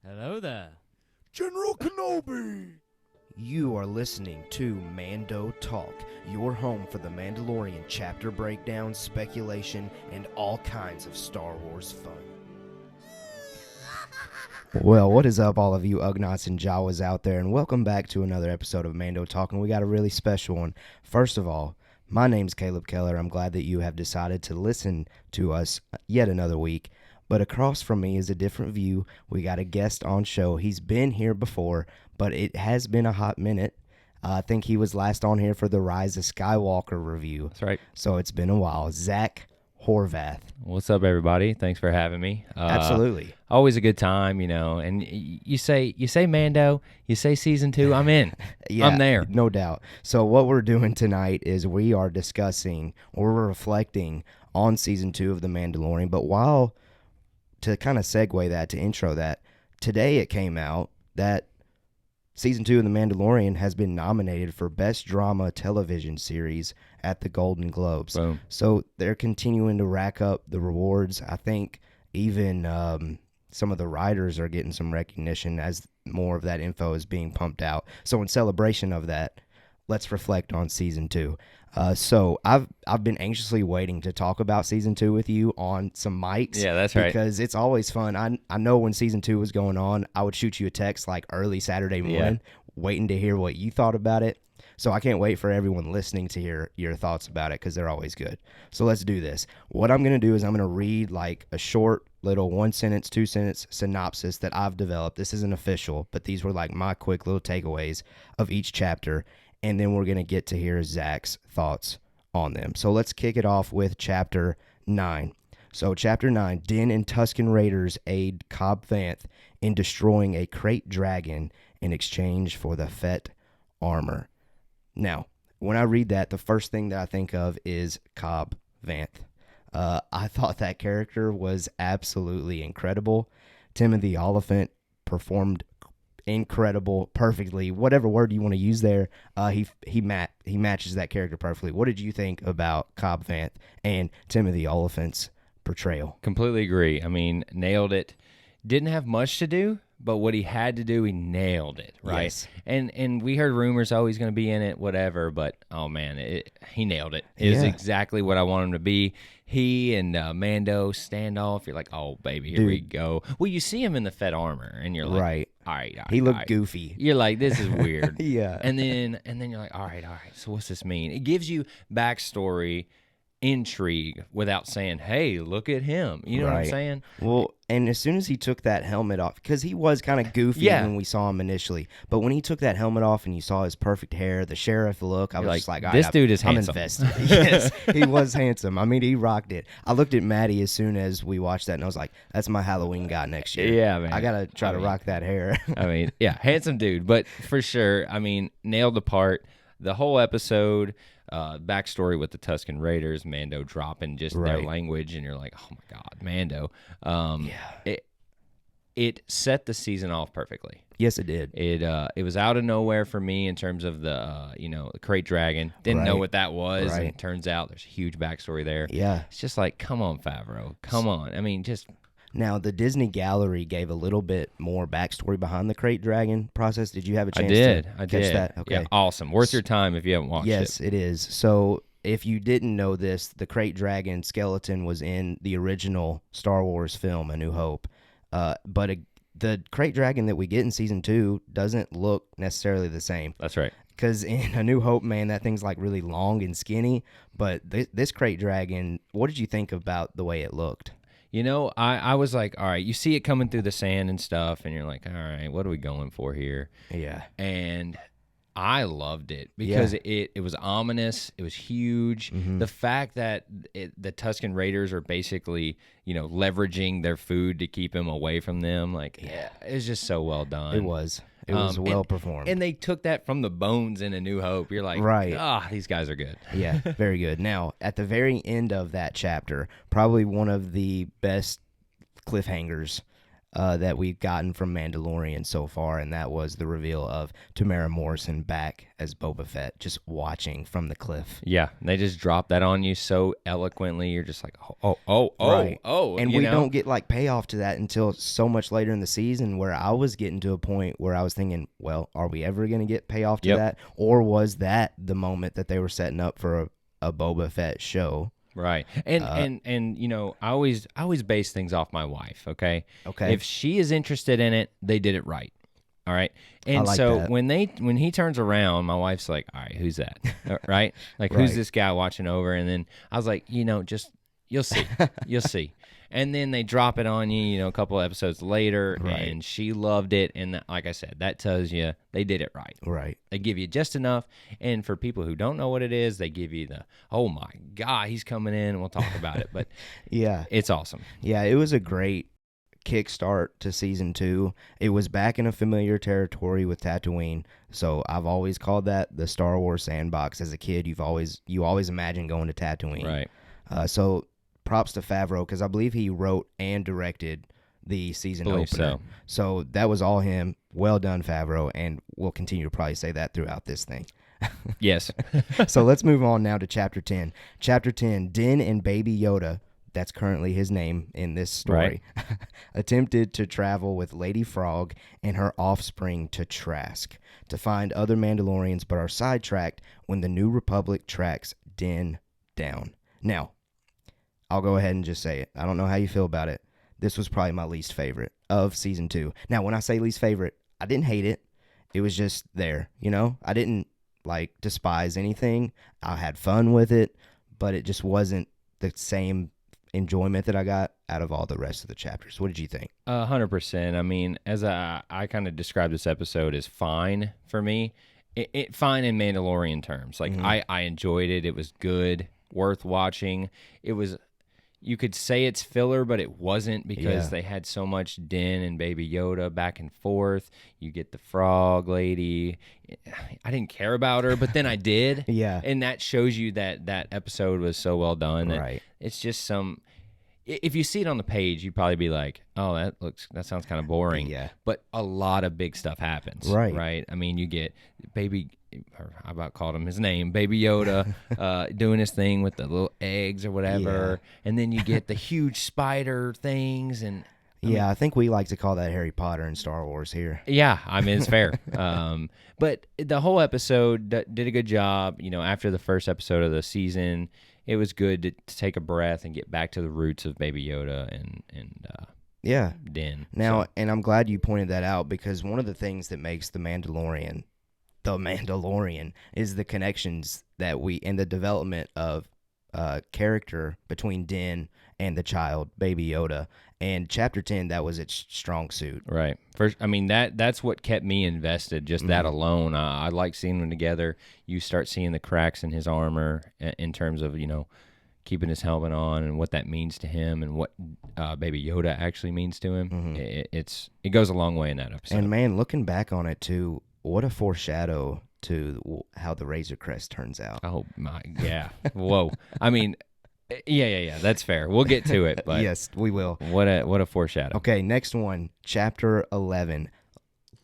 Hello there. General Kenobi! You are listening to Mando Talk, your home for the Mandalorian chapter breakdowns, speculation, and all kinds of Star Wars fun. Well, what is up, all of you Ugnaughts and Jawas out there, and welcome back to another episode of Mando Talk, and we got a really special one. First of all, my name's Caleb Keller. I'm glad that you have decided to listen to us yet another week. But across from me is a different view. We got a guest on show. He's been here before, but it has been a hot minute. I think he was last on here for the Rise of Skywalker review. That's right. So it's been a while. Zach Horvath. What's up, everybody? Thanks for having me. Absolutely. Always a good time, you know. And you say Mando, you say season 2, I'm in. Yeah, I'm there. No doubt. So what we're doing tonight is we are discussing or we're reflecting on season 2 of The Mandalorian. But to kind of segue that, to intro that, today it came out that Season 2 of The Mandalorian has been nominated for Best Drama Television Series at the Golden Globes. Boom. So they're continuing to rack up the rewards. I think even some of the writers are getting some recognition as more of that info is being pumped out. So in celebration of that, let's reflect on Season 2. So I've been anxiously waiting to talk about Season 2 with you on some mics. Yeah, that's right. Because it's always fun. I know when Season 2 was going on, I would shoot you a text like early Saturday morning, waiting to hear what you thought about it. So I can't wait for everyone listening to hear your thoughts about it because they're always good. So let's do this. What I'm going to do is I'm going to read like a short little 1-sentence, 2-sentence synopsis that I've developed. This isn't official, but these were like my quick little takeaways of each chapter. And then we're going to get to hear Zach's thoughts on them. So let's kick it off with Chapter 9. So Chapter 9, Din and Tusken Raiders aid Cobb Vanth in destroying a crate dragon in exchange for the Fett armor. Now, when I read that, the first thing that I think of is Cobb Vanth. I thought that character was absolutely incredible. Timothy Oliphant performed incredible, perfectly, whatever word you want to use there. He matches that character perfectly. What did you think about Cobb Vanth and Timothy Oliphant's portrayal? Completely agree. I mean, nailed it. Didn't have much to do, but what he had to do, he nailed it, right? Yes. And we heard rumors, he's going to be in it, whatever, but, oh, man, he nailed it. It is exactly what I want him to be. He and Mando standoff, you're like, oh, baby, here we go. Well, you see him in the Fett armor, and you're like, right. All right, he looked goofy. You're like, this is weird. Yeah. And then you're like, all right. So what's this mean? It gives you backstory, intrigue, without saying, hey, look at him. You know what I'm saying? Well, and as soon as he took that helmet off, because he was kind of goofy when we saw him initially, but when he took that helmet off and you saw his perfect hair, the sheriff look, I was just like, all right, this dude is handsome. I'm invested. Yes, he was handsome. I mean, he rocked it. I looked at Maddie as soon as we watched that, and I was like, that's my Halloween guy next year. Yeah, man. I got to try to rock that hair. I mean, yeah, handsome dude, but for sure, I mean, nailed the part. The whole episode, backstory with the Tusken Raiders, Mando dropping just their language, and you're like, oh my God, Mando. It set the season off perfectly. Yes, it did. It was out of nowhere for me in terms of the the crate dragon. Didn't know what that was, and it turns out there's a huge backstory there. Yeah, it's just like, come on, Favreau, come on. I mean, just. Now, the Disney Gallery gave a little bit more backstory behind the crate dragon process. Did you have a chance to catch that? Okay. Yeah, awesome. Worth your time if you haven't watched it. Yes, it is. So if you didn't know this, the crate dragon skeleton was in the original Star Wars film, A New Hope. But the crate dragon that we get in Season 2 doesn't look necessarily the same. That's right. Because in A New Hope, man, that thing's like really long and skinny. But this crate dragon, what did you think about the way it looked? You know, I was like, all right, you see it coming through the sand and stuff, and you're like, all right, what are we going for here? Yeah. And I loved it because it was ominous. It was huge. Mm-hmm. The fact that the Tusken Raiders are basically, leveraging their food to keep him away from them, like, it was just so well done. It was. It was well performed. And they took that from the bones in A New Hope. You're like, these guys are good. Yeah, very good. Now, at the very end of that chapter, probably one of the best cliffhangers that we've gotten from Mandalorian so far, and that was the reveal of Tamara Morrison back as Boba Fett, just watching from the cliff. Yeah, they just dropped that on you so eloquently. You're just like, Right. And we know? don't get like payoff to that until so much later in the season, where I was getting to a point where I was thinking, well, are we ever going to get payoff to that? Or was that the moment that they were setting up for a Boba Fett show? Right. And you know, I always base things off my wife, okay? Okay. If she is interested in it, they did it right. All right. And I like so that. when he turns around, my wife's like, "All right, who's that?" Right? Like, Right. who's this guy watching over? And then I was like, you know, just you'll see. You'll see. And then they drop it on you, you know, a couple of episodes later, Right. and she loved it. And like I said, that tells you they did it right. Right. They give you just enough. And for people who don't know what it is, they give you the, oh my God, he's coming in, and we'll talk about it. But Yeah. it's awesome. Yeah, it was a great kickstart to season 2. It was back in a familiar territory with Tatooine. So I've always called that the Star Wars sandbox. As a kid, you always imagine going to Tatooine. Right. So props to Favreau, because I believe he wrote and directed the season Believe opener. so. That was all him. Well done, Favreau, and we'll continue to probably say that throughout this thing. Yes. So let's move on now to Chapter 10. Chapter 10, Din and Baby Yoda, that's currently his name in this story, attempted to travel with Lady Frog and her offspring to Trask to find other Mandalorians, but are sidetracked when the New Republic tracks Din down. Now, I'll go ahead and just say it. I don't know how you feel about it. This was probably my least favorite of season 2. Now, when I say least favorite, I didn't hate it. It was just there, you know? I didn't, despise anything. I had fun with it, but it just wasn't the same enjoyment that I got out of all the rest of the chapters. What did you think? 100%. I mean, as I kind of described this episode as fine for me. It fine in Mandalorian terms. Like, I enjoyed it. It was good, worth watching. It was... You could say it's filler, but it wasn't, because they had so much Din and Baby Yoda back and forth. You get the frog lady. I didn't care about her, but then I did. Yeah. And that shows you that that episode was so well done. Right. It's just some... If you see it on the page, you'd probably be like, oh, that sounds kind of boring. Yeah. But a lot of big stuff happens. Right. Right? I mean, you get or I about called him his name, Baby Yoda, doing his thing with the little eggs or whatever. Yeah. And then you get the huge spider things. And I think we like to call that Harry Potter and Star Wars here. Yeah, I mean, it's fair. But the whole episode did a good job. You know, after the first episode of the season, it was good to take a breath and get back to the roots of Baby Yoda and Din. Now, and I'm glad you pointed that out, because one of the things that makes the Mandalorian is the connections that and the development of character between Din and the child, Baby Yoda. And Chapter 10, that was its strong suit. Right. First, I mean, that's what kept me invested, just that alone. I like seeing them together. You start seeing the cracks in his armor in terms of, you know, keeping his helmet on and what that means to him and what Baby Yoda actually means to him. It goes a long way in that episode. And, man, looking back on it, too, what a foreshadow to how the Razor Crest turns out. Oh, my, yeah. Whoa. I mean... Yeah. That's fair. We'll get to it, but yes, we will. What a foreshadow. Okay, next one, Chapter 11.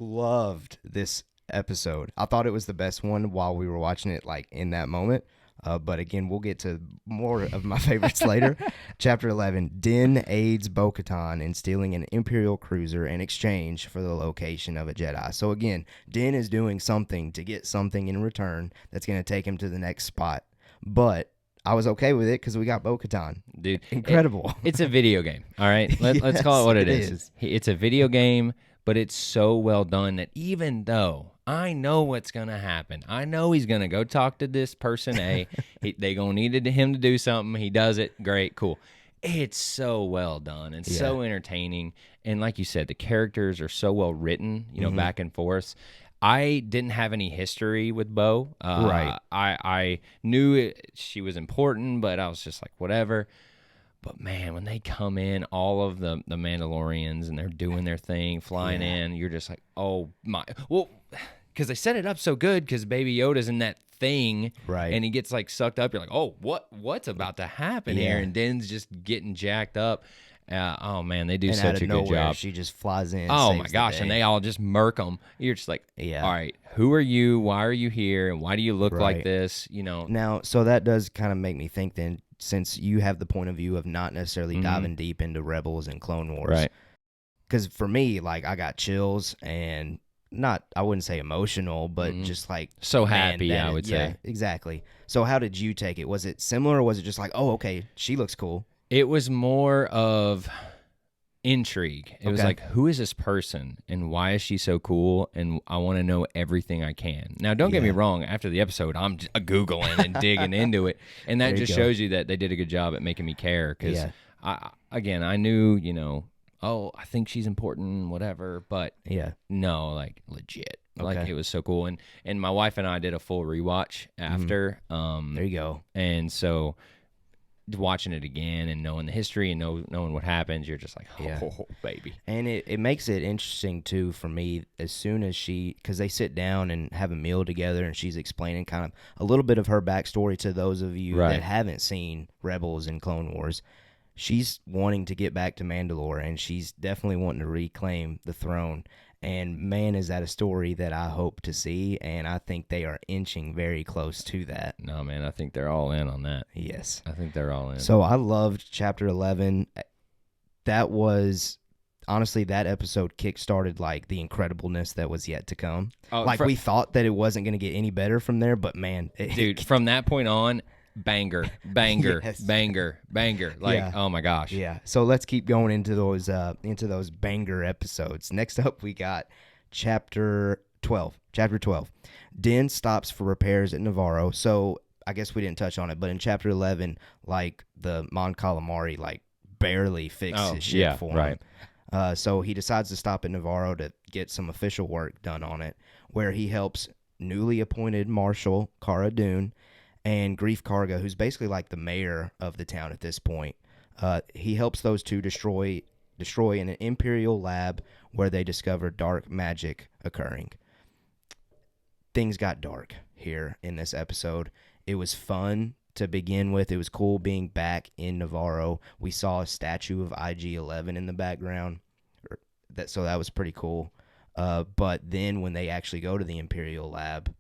Loved this episode. I thought it was the best one while we were watching it, in that moment. But again, we'll get to more of my favorites later. Chapter 11, Din aids Bo-Katan in stealing an Imperial cruiser in exchange for the location of a Jedi. So again, Din is doing something to get something in return that's going to take him to the next spot. But I was okay with it because we got Bo-Katan. Dude, incredible. It's a video game, all right? Let's call it what it is. It's a video game, but it's so well done that even though I know what's going to happen, I know he's going to go talk to this person A, they going to need him to do something, he does it, great, cool. It's so well done and so entertaining. And like you said, the characters are so well written, you know, back and forth. I didn't have any history with Bo. Right. I knew she was important, but I was just like, whatever. But, man, when they come in, all of the Mandalorians, and they're doing their thing, flying in, you're just like, oh, my. Well, because they set it up so good because Baby Yoda's in that thing. Right. And he gets, sucked up. You're like, oh, what's about to happen here? And Din's just getting jacked up. Oh man, they do and out such of a nowhere, good job. she just flies in. Oh saves my the gosh, day. and they all just murk them. You're just like, Yeah. all right, who are you? Why are you here? And why do you look like Right. this? You know. Now, so that does kind of make me think then, since you have the point of view of not necessarily diving deep into Rebels and Clone Wars. Right. Because for me, like, I got chills and I wouldn't say emotional, but just like. So man, happy, that I is- would yeah, say. exactly. So how did you take it? Was it similar or was it just like, oh, okay, she looks cool? It was more of intrigue. It was Okay. like, who is this person and why is she so cool? And I want to know everything I can. Now, don't get me Yeah. wrong. After the episode, I'm just Googling and digging into it. And that There you just go. shows you that they did a good job at making me care. Because, Yeah. I knew, oh, I think she's important, whatever. But Yeah. no, like legit. Like Okay. it was so cool. And my wife and I did a full rewatch after. There you go. And so watching it again and knowing the history and knowing what happens, you're just like, oh, Yeah. baby. And it makes it interesting, too, for me, as soon as because they sit down and have a meal together and she's explaining kind of a little bit of her backstory to those of you Right. that haven't seen Rebels and Clone Wars. She's wanting to get back to Mandalore, and she's definitely wanting to reclaim the throne. And, man, is that a story that I hope to see, and I think they are inching very close to that. No, man, I think they're all in on that. Yes. I think they're all in. So I loved Chapter 11. That was, honestly, that episode kickstarted, like, the incredibleness that was yet to come. Oh, we thought that it wasn't going to get any better from there, but, man. Dude, from that point on, banger, Yes. banger. Like, Yeah. oh my gosh. Yeah. So let's keep going into those banger episodes. Next up, we got Chapter 12. Chapter 12. Din stops for repairs at Navarro. So I guess we didn't touch on it, but in Chapter 11, like, the Mon Calamari, like, barely fixed his shit for him. right. So he decides to stop at Navarro to get some official work done on it, where he helps newly appointed Marshal Cara Dune and Grief Karga, who's basically like the mayor of the town at this point. He helps those two destroy an Imperial lab where they discover dark magic occurring. Things got dark here in this episode. It was fun to begin with. It was cool being back in Navarro. We saw a statue of IG-11 in the background. So that was pretty cool. But then when they actually go to the Imperial lab,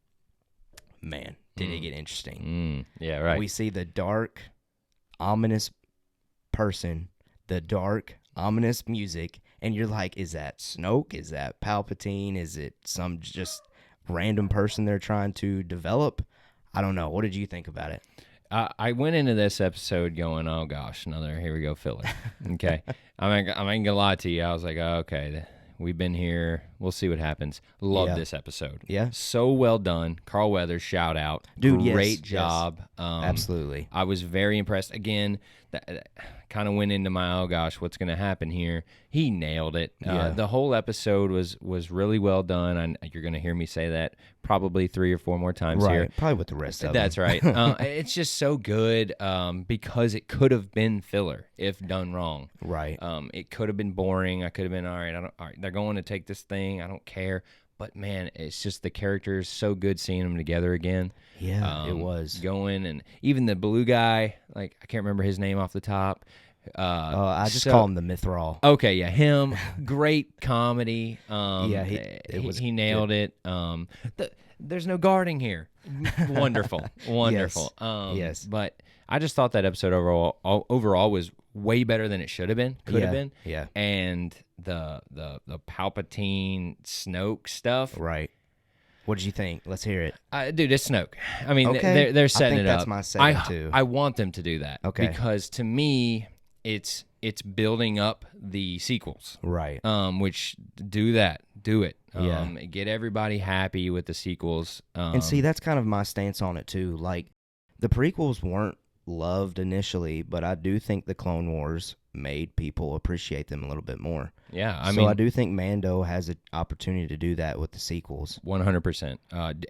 man, did it get interesting. Yeah, right. We see the dark, ominous person, the dark, ominous music, and you're like, is that Snoke? Is that Palpatine? Is it some just random person they're trying to develop? I don't know. What did you think about it? I went into this episode going, oh gosh, another here we go filler. Okay, I ain't gonna lie to you. I was like, oh, okay, we've been here. We'll see what happens. Love Yeah. this episode. Yeah. So well done. Carl Weathers, shout out. Dude, yes, Great yes. job. Absolutely. I was very impressed. Again, that kind of went into my, oh gosh, what's going to happen here? He nailed it. Yeah. The whole episode was really well done. You're going to hear me say that probably 3 or 4 more times Right. here. Probably with the rest of That's them. right. It's just so good because it could have been filler if done wrong. Right. It could have been boring. I could have been all right. They're going to take this thing. I don't care. But man, it's just the characters so good seeing them together again. Yeah, it was. Going, and even the blue guy, like I can't remember his name off the top. I just call him the Mithral. Okay, yeah, him. Great comedy. Yeah, he nailed it. There's no guarding here. Wonderful. Yes. But I just thought that episode overall was way better than it should have been. Could have been. Yeah. And the Palpatine Snoke stuff. Right. What did you think? Let's hear it. Dude, it's Snoke. I mean, Okay. they're setting I think it that's up. my second, too. I want them to do that. Okay. Because to me, it's building up the sequels. Right. Which do that. Do it. Yeah. Get everybody happy with the sequels. And see, that's kind of my stance on it, too. Like, the prequels weren't loved initially, but I do think the Clone Wars made people appreciate them a little bit more. Yeah, I do think Mando has an opportunity to do that with the sequels. 100%.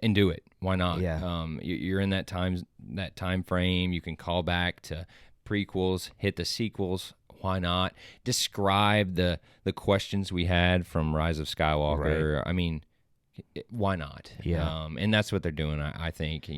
And do it. Why not? Yeah. You're in that time frame. You can call back to prequels, hit the sequels. Why not? Describe the questions we had from Rise of Skywalker. Right. I mean, why not? Yeah. And that's what they're doing. I think.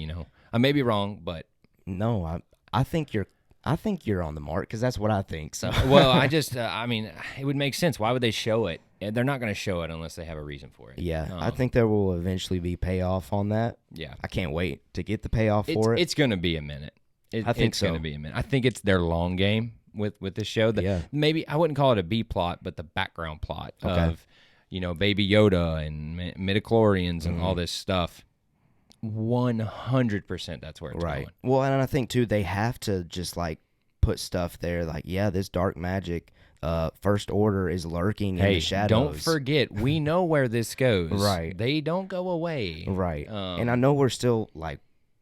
I may be wrong, but No, I think you're I think you're on the mark because that's what I think. So, Well, I mean, it would make sense. Why would they show it? They're not going to show it unless they have a reason for it. yeah, I think there will eventually be payoff on that. Yeah. I can't wait to get the payoff for it. It's going to be a minute. I think it's so. going to be a minute. I think it's their long game with this show. Maybe I wouldn't call it a B plot, but the background plot of, Baby Yoda and midichlorians and all this stuff. 100% that's where it's going. Well, and I think too they have to just like put stuff there like this dark magic First Order is lurking in the shadows. Don't forget, we know where this goes. Right. They don't go away. Right. And I know we're still like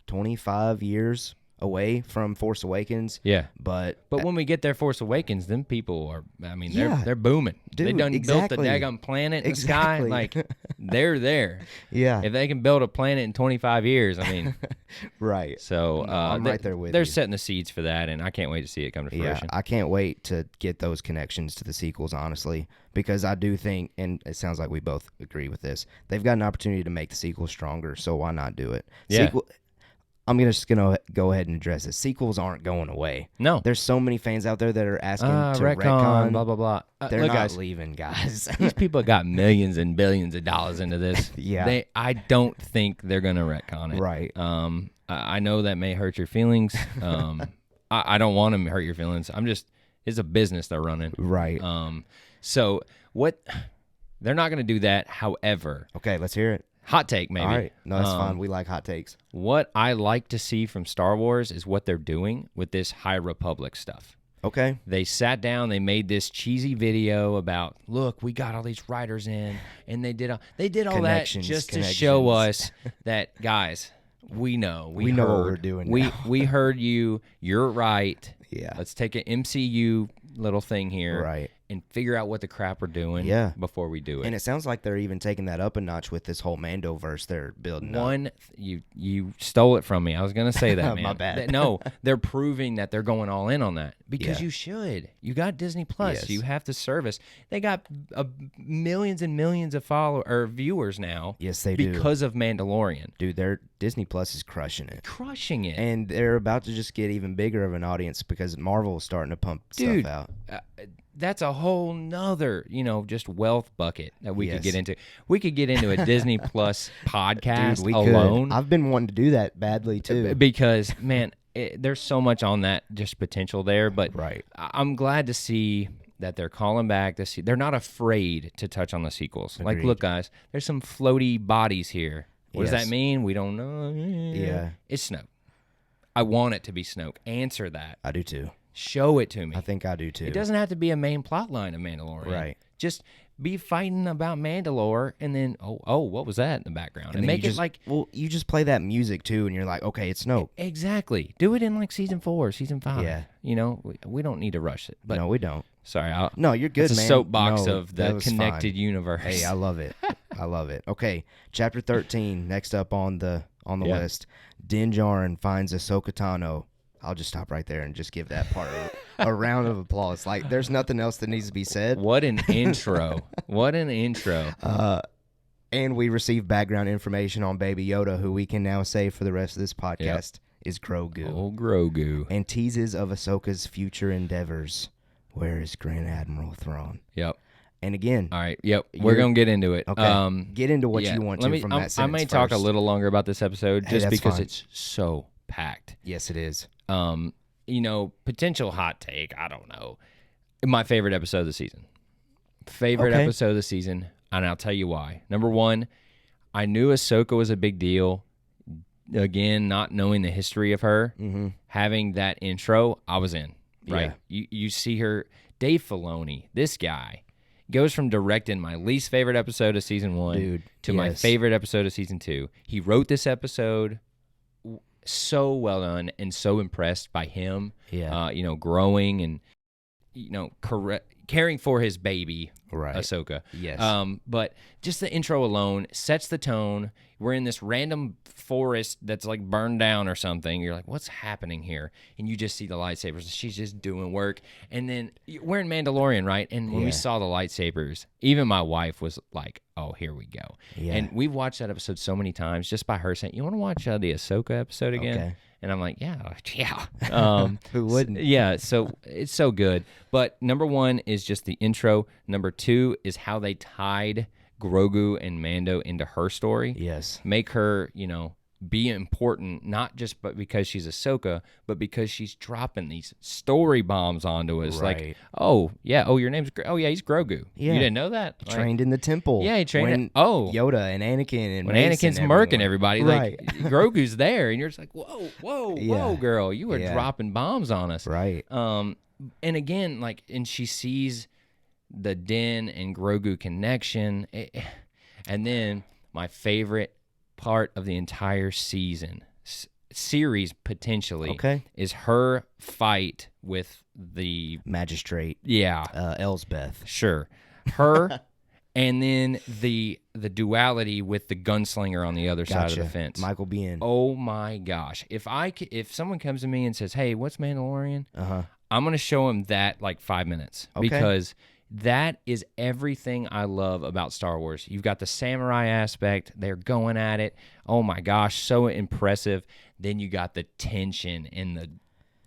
25 years away from Force Awakens. Yeah. But when we get there, Force Awakens, then people are, they're booming. Dude, they done built the exactly. daggum planet in the sky. Like, they're there. Yeah. If they can build a planet in 25 years, Right. So I'm right there with they're you. setting the seeds for that, and I can't wait to see it come to fruition. Yeah, I can't wait to get those connections to the sequels, honestly, because I do think, and it sounds like we both agree with this, they've got an opportunity to make the sequel stronger, so why not do it? Yeah. I'm just going to go ahead and address it. Sequels aren't going away. No. There's so many fans out there that are asking to retcon, blah, blah, blah. They're look, not guys, leaving, guys. these people got millions and billions of dollars into this. Yeah. I don't think they're going to retcon it. Right. I know that may hurt your feelings. I don't want to hurt your feelings. It's a business they're running. Right. So they're not going to do that. However. Okay, let's hear it. Hot take, maybe. All right. No, that's fine. We like hot takes. What I like to see from Star Wars is what they're doing with this High Republic stuff. Okay. They sat down, they made this cheesy video about, look, we got all these writers in, and they did all that just to show us that, guys, we know. We know heard, what we're doing now. We heard you. You're right. Yeah. Let's take an MCU little thing here. Right. And figure out what the crap we're doing before we do it. And it sounds like they're even taking that up a notch with this whole Mando verse they're building up. You stole it from me. I was going to say that, man. My bad. No, they're proving that they're going all in on that because you should. You got Disney Plus. Yes. You have to service. They got millions and millions of viewers now. Yes, they do. Because of Mandalorian. Dude, their Disney Plus is crushing it. Crushing it. And they're about to just get even bigger of an audience because Marvel is starting to pump stuff out. That's a whole nother, just wealth bucket that we could get into. We could get into a Disney Plus podcast alone. I've been wanting to do that badly, too. Because, man, there's so much on that just potential there. But right. I'm glad to see that they're calling back. They're not afraid to touch on the sequels. Agreed. Like, look, guys, there's some floaty bodies here. What does that mean? We don't know. Yeah. It's Snoke. I want it to be Snoke. Answer that. I do, too. Show it to me. I think I do too. It doesn't have to be a main plot line of Mandalorian. Right. Just be fighting about Mandalore and then, what was that in the background? And make it like... Well, you just play that music too and you're like, okay, it's Snoke. Exactly. Do it in like season 4, season 5. Yeah. We don't need to rush it. But no, we don't. Sorry. No, you're good, man. It's a soapbox of the connected universe. Hey, I love it. I love it. Okay, chapter 13, next up on the list. Din Djarin finds Ahsoka Tano. I'll just stop right there and just give that part a round of applause. Like, there's nothing else that needs to be said. What an intro. What an intro. And we receive background information on Baby Yoda, who we can now say for the rest of this podcast is Grogu. Oh, Grogu. And teases of Ahsoka's future endeavors. Where is Grand Admiral Thrawn? Yep. And again, all right, we're gonna get into it. Okay, get into what you want to from that sentence I may talk a little longer about this episode just because it's so packed. Yes, it is. Potential hot take. I don't know. My favorite episode of the season. Episode of the season, and I'll tell you why. Number one, I knew Ahsoka was a big deal. Again, not knowing the history of her, having that intro, I was in. Right, you see her. Dave Filoni, this guy, goes from directing my least favorite episode of season 1 to my favorite episode of season 2. He wrote this episode so well done and so impressed by him. Yeah, growing and caring for his baby, Ahsoka. Yes. But just the intro alone sets the tone. We're in this random forest that's like burned down or something. You're like, what's happening here? And you just see the lightsabers. She's just doing work. And then we're in Mandalorian, right? And when we saw the lightsabers, even my wife was like, oh, here we go. Yeah. And we've watched that episode so many times just by her saying, you want to watch the Ahsoka episode again? Okay. And I'm like, yeah. Who wouldn't? Yeah, so it's so good. But number one is just the intro. Number two is how they tied Grogu and Mando into her story. Yes. Make her, be important, not just but because she's Ahsoka, but because she's dropping these story bombs onto us. Right. Like, oh, yeah, your name's, he's Grogu. Yeah. You didn't know that? He trained in the temple. Yeah, he trained when Yoda and Anakin and when Mace Anakin's and murking everyone. everybody, Right. like Grogu's there, and you're just like, whoa, girl, you are dropping bombs on us. Right. And again, and she sees the Din and Grogu connection, and then my favorite part of the entire series potentially is her fight with the magistrate. Yeah, Elsbeth. Sure, her. And then the duality with the gunslinger on the other side of the fence. Michael Biehn. Oh my gosh. If someone comes to me and says, "Hey, what's Mandalorian?" I'm going to show him that 5 minutes because that is everything I love about Star Wars. You've got the samurai aspect. They're going at it. Oh my gosh, so impressive. Then you got the tension and the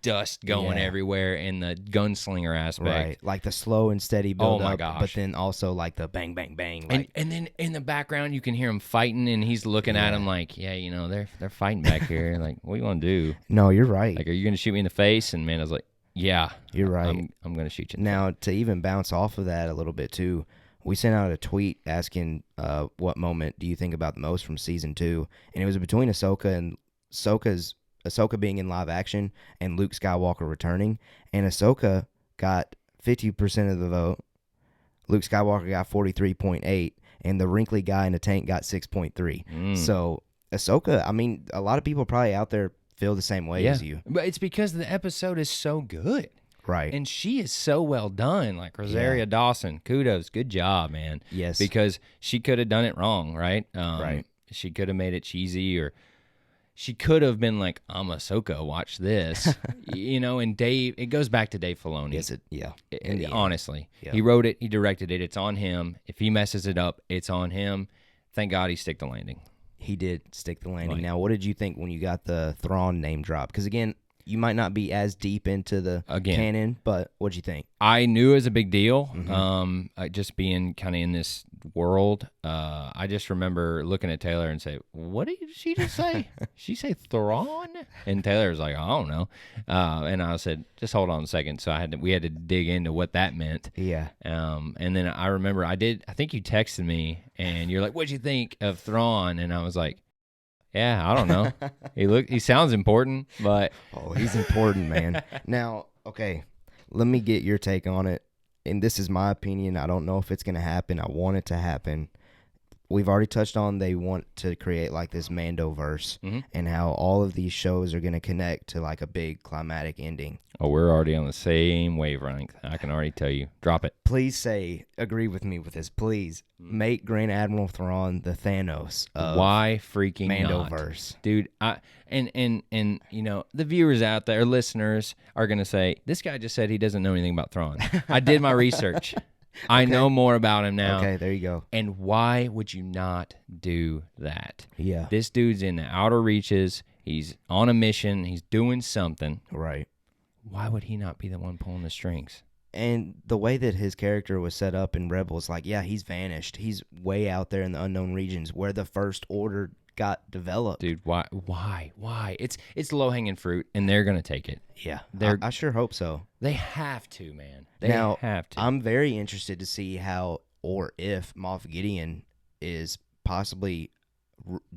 dust going everywhere and the gunslinger aspect. Right, like the slow and steady build my up, gosh. but then also like the bang, bang, bang. And then in the background, you can hear him fighting, and he's looking at him like, they're fighting back here. Like, what do you want to do? No, you're right. Like, are you going to shoot me in the face? And Mando's like, yeah. You're right. I'm going to shoot you. Now, to even bounce off of that a little bit, too, we sent out a tweet asking what moment do you think about the most from Season 2, and it was between Ahsoka being in live action and Luke Skywalker returning, and Ahsoka got 50% of the vote. Luke Skywalker got 43.8, and the wrinkly guy in the tank got 6.3. So Ahsoka, I mean, a lot of people probably out there feel the same way as you. But it's because the episode is so good. Right. And she is so well done. Like Rosaria Dawson, kudos. Good job, man. Yes. Because she could have done it wrong, right? Right. She could have made it cheesy, or she could have been like, I'm Ahsoka, watch this. And Dave, it goes back to Dave Filoni. Yes, honestly. Yeah. He wrote it, he directed it, it's on him. If he messes it up, it's on him. Thank God he stick the landing. He did stick the landing. Right. Now, what did you think when you got the Thrawn name drop? Because, again, you might not be as deep into the canon, but what'd you think? I knew it was a big deal. Just being kind of in this world, I just remember looking at Taylor and say, "What did she just say? She say Thrawn?" And Taylor was like, "I don't know." And I said, "Just hold on a second." So we had to dig into what that meant. Yeah. And then I remember I think you texted me and you're like, "What'd you think of Thrawn?" And I was like, yeah, I don't know. He sounds important, but he's important, man. Now, okay, let me get your take on it. And this is my opinion. I don't know if it's going to happen. I want it to happen. We've already touched on they want to create like this Mandoverse and how all of these shows are going to connect to like a big climatic ending. Oh, we're already on the same wavelength. I can already tell you. Drop it. Please agree with me with this. Please make Grand Admiral Thrawn the Thanos of why freaking Mandoverse. Not? Dude, and the viewers out there, listeners, are going to say, this guy just said he doesn't know anything about Thrawn. I did my research. I know more about him now. Okay, there you go. And why would you not do that? Yeah. This dude's in the outer reaches. He's on a mission. He's doing something. Right. Why would he not be the one pulling the strings? And the way that his character was set up in Rebels, he's vanished. He's way out there in the unknown regions where the First Order got developed. Dude, why? It's low-hanging fruit, and they're going to take it. Yeah, I sure hope so. They have to, man. They have to. I'm very interested to see how or if Moff Gideon is possibly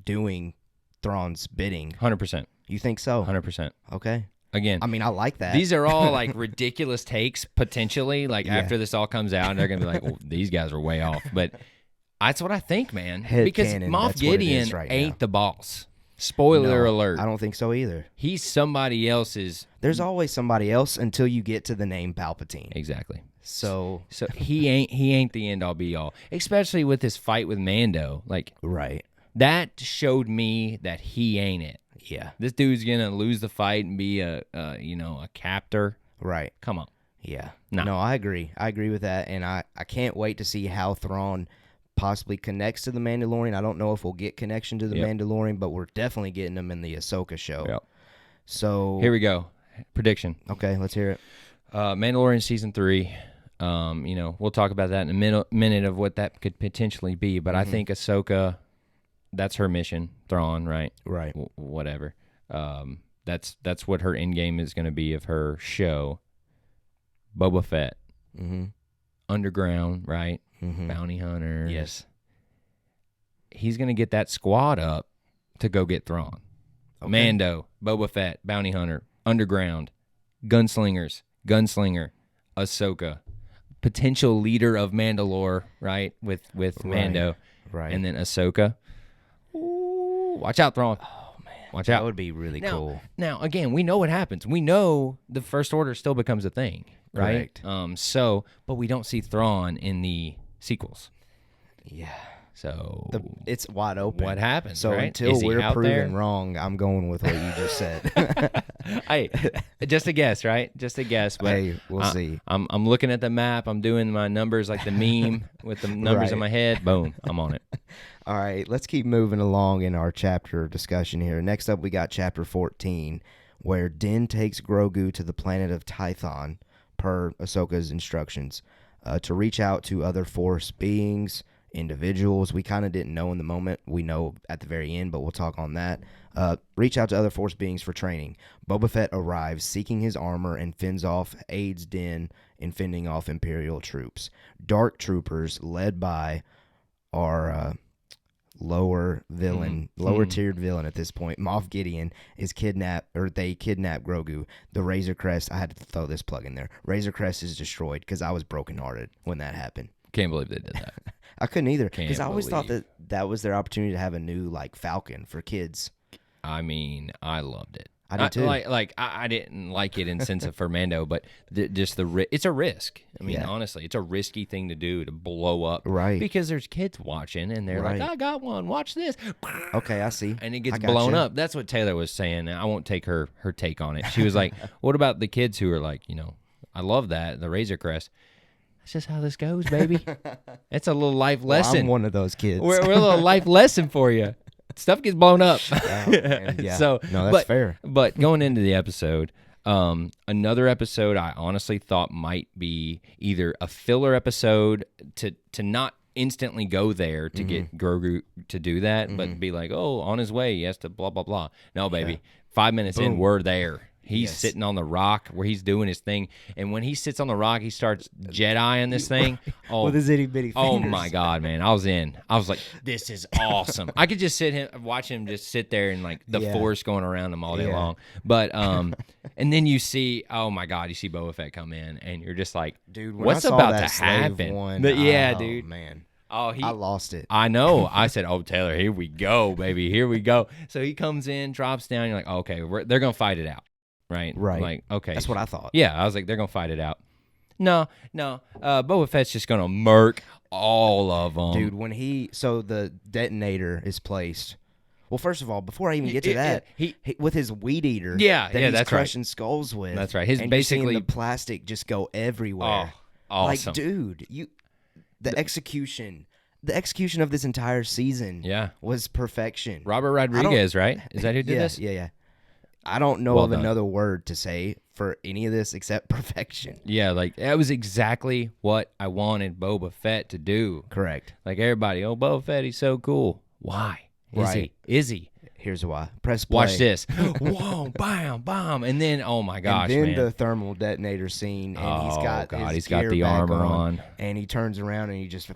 doing Thrawn's bidding. 100%. You think so? 100%. Okay. Again, I mean, I like that. These are all ridiculous takes potentially. After this all comes out, they're going to be like, well, these guys are way off. But that's what I think, man. Because Moff Gideon ain't the boss. Spoiler alert. I don't think so either. He's somebody else's. There's always somebody else until you get to the name Palpatine. Exactly. So he ain't the end all be all. Especially with this fight with Mando. Right. That showed me that he ain't it. Yeah. This dude's gonna lose the fight and be a captor. Right. Come on. Yeah. Nah. No, I agree. I agree with that, and I can't wait to see how Thrawn possibly connects to the Mandalorian. I don't know if we'll get connection to the Mandalorian, but we're definitely getting them in the Ahsoka show. Yep. So Here we go. Prediction. Okay, let's hear it. Mandalorian season 3. We'll talk about that in a minute of what that could potentially be. But I think Ahsoka, that's her mission. Thrawn, right? Right. Whatever. That's what her end game is going to be of her show. Boba Fett. Underground, right? Bounty hunters. Yes. He's going to get that squad up to go get Thrawn. Okay. Mando, Boba Fett, bounty hunter, underground, gunslinger, Ahsoka, potential leader of Mandalore, right? With Mando, right? And then Ahsoka. Ooh, watch out, Thrawn. Oh man, watch out. That would be really cool. Now, again, we know what happens. We know the First Order still becomes a thing, right? Correct. But we don't see Thrawn in the sequels. Yeah. So it's wide open. What happens? So right? until we're proven wrong, I'm going with what you just said. Hey, just a guess, right? Just a guess. But hey, we'll see. I'm looking at the map. I'm doing my numbers like the meme with the numbers in my head. Boom, I'm on it. All right, let's keep moving along in our chapter discussion here. Next up, we got chapter 14, where Din takes Grogu to the planet of Tython, per Ahsoka's instructions, to reach out to other Force beings, individuals we kind of didn't know in the moment. We know at the very end, but we'll talk on that. Reach out to other Force beings for training. Boba Fett arrives seeking his armor and aids Din in fending off Imperial troops. Dark troopers led by our lower tiered villain at this point, Moff Gideon, they kidnap Grogu. The Razor Crest, I had to throw this plug in there. Razor Crest is destroyed because I was brokenhearted when that happened. Can't believe they did that. I couldn't either because I always thought that was their opportunity to have a new Falcon for kids. I mean, I loved it. I did too. I didn't like it in sense of for Mando, but it's a risk. I mean, honestly, it's a risky thing to do to blow up, right? Because there's kids watching and they're like, "I got one. Watch this." Okay, I see. And it gets blown up. That's what Taylor was saying. I won't take her take on it. She was like, "What about the kids who are like, I love that the Razor Crest." That's just how this goes, baby. It's a little life lesson. I'm one of those kids. We're a little life lesson for you. Stuff gets blown up. Yeah. So, no, that's fair. But going into the episode, another episode I honestly thought might be either a filler episode to not instantly go there to get Grogu to do that, but be like, oh, on his way, he has to blah, blah, blah. No, baby. 5 minutes in, we're there. He's sitting on the rock where he's doing his thing. And when he sits on the rock, he starts Jediing this thing. Oh, with his itty bitty fingers. Oh, my God, man. I was in. I was like, this is awesome. I could just watch him just sit there and like the Force going around him all day long. But, and then you see, oh, my God, you see Boba Fett come in and you're just like, dude, what's about to happen? Dude. Man. Oh, I lost it. I know. I said, "Oh, Taylor, here we go, baby. Here we go." So he comes in, drops down. You're like, oh, "Okay, they're gonna fight it out, right?" Right. I'm like, okay, that's what I thought. Yeah, I was like, they're gonna fight it out. No. Boba Fett's just gonna murk all of them, dude. When the detonator is placed. Well, first of all, before I even get to that, he with his weed eater, that he's crushing skulls with. That's right. His and basically the plastic just go everywhere. Oh, awesome. Like, dude, The execution of this entire season was perfection. Robert Rodriguez, right? Is that who did this? Yeah. I don't know of another word to say for any of this except perfection. Yeah, like that was exactly what I wanted Boba Fett to do. Correct. Like everybody, oh, Boba Fett, he's so cool. Why? Is he? Here's why. Press play. Watch this. Whoa, bam, bam. And then, oh my gosh, and then the thermal detonator scene, and he's got the armor on. And he turns around and he just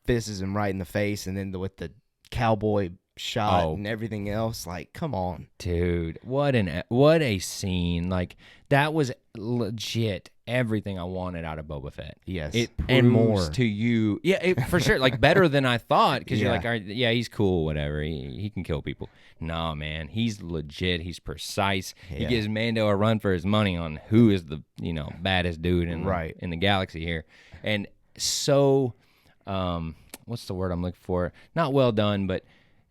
fists him right in the face, and then with the cowboy shot and everything else, like, come on. Dude, what a scene. Like, that was legit everything I wanted out of Boba Fett. Yes. It proves and more to you. Yeah, for sure. Like, better than I thought, because you're like, all right, yeah, he's cool, whatever. He can kill people. Nah, man, he's legit. He's precise. He gives Mando a run for his money on who is the, baddest dude in the galaxy here. And so, what's the word I'm looking for? Not well done, but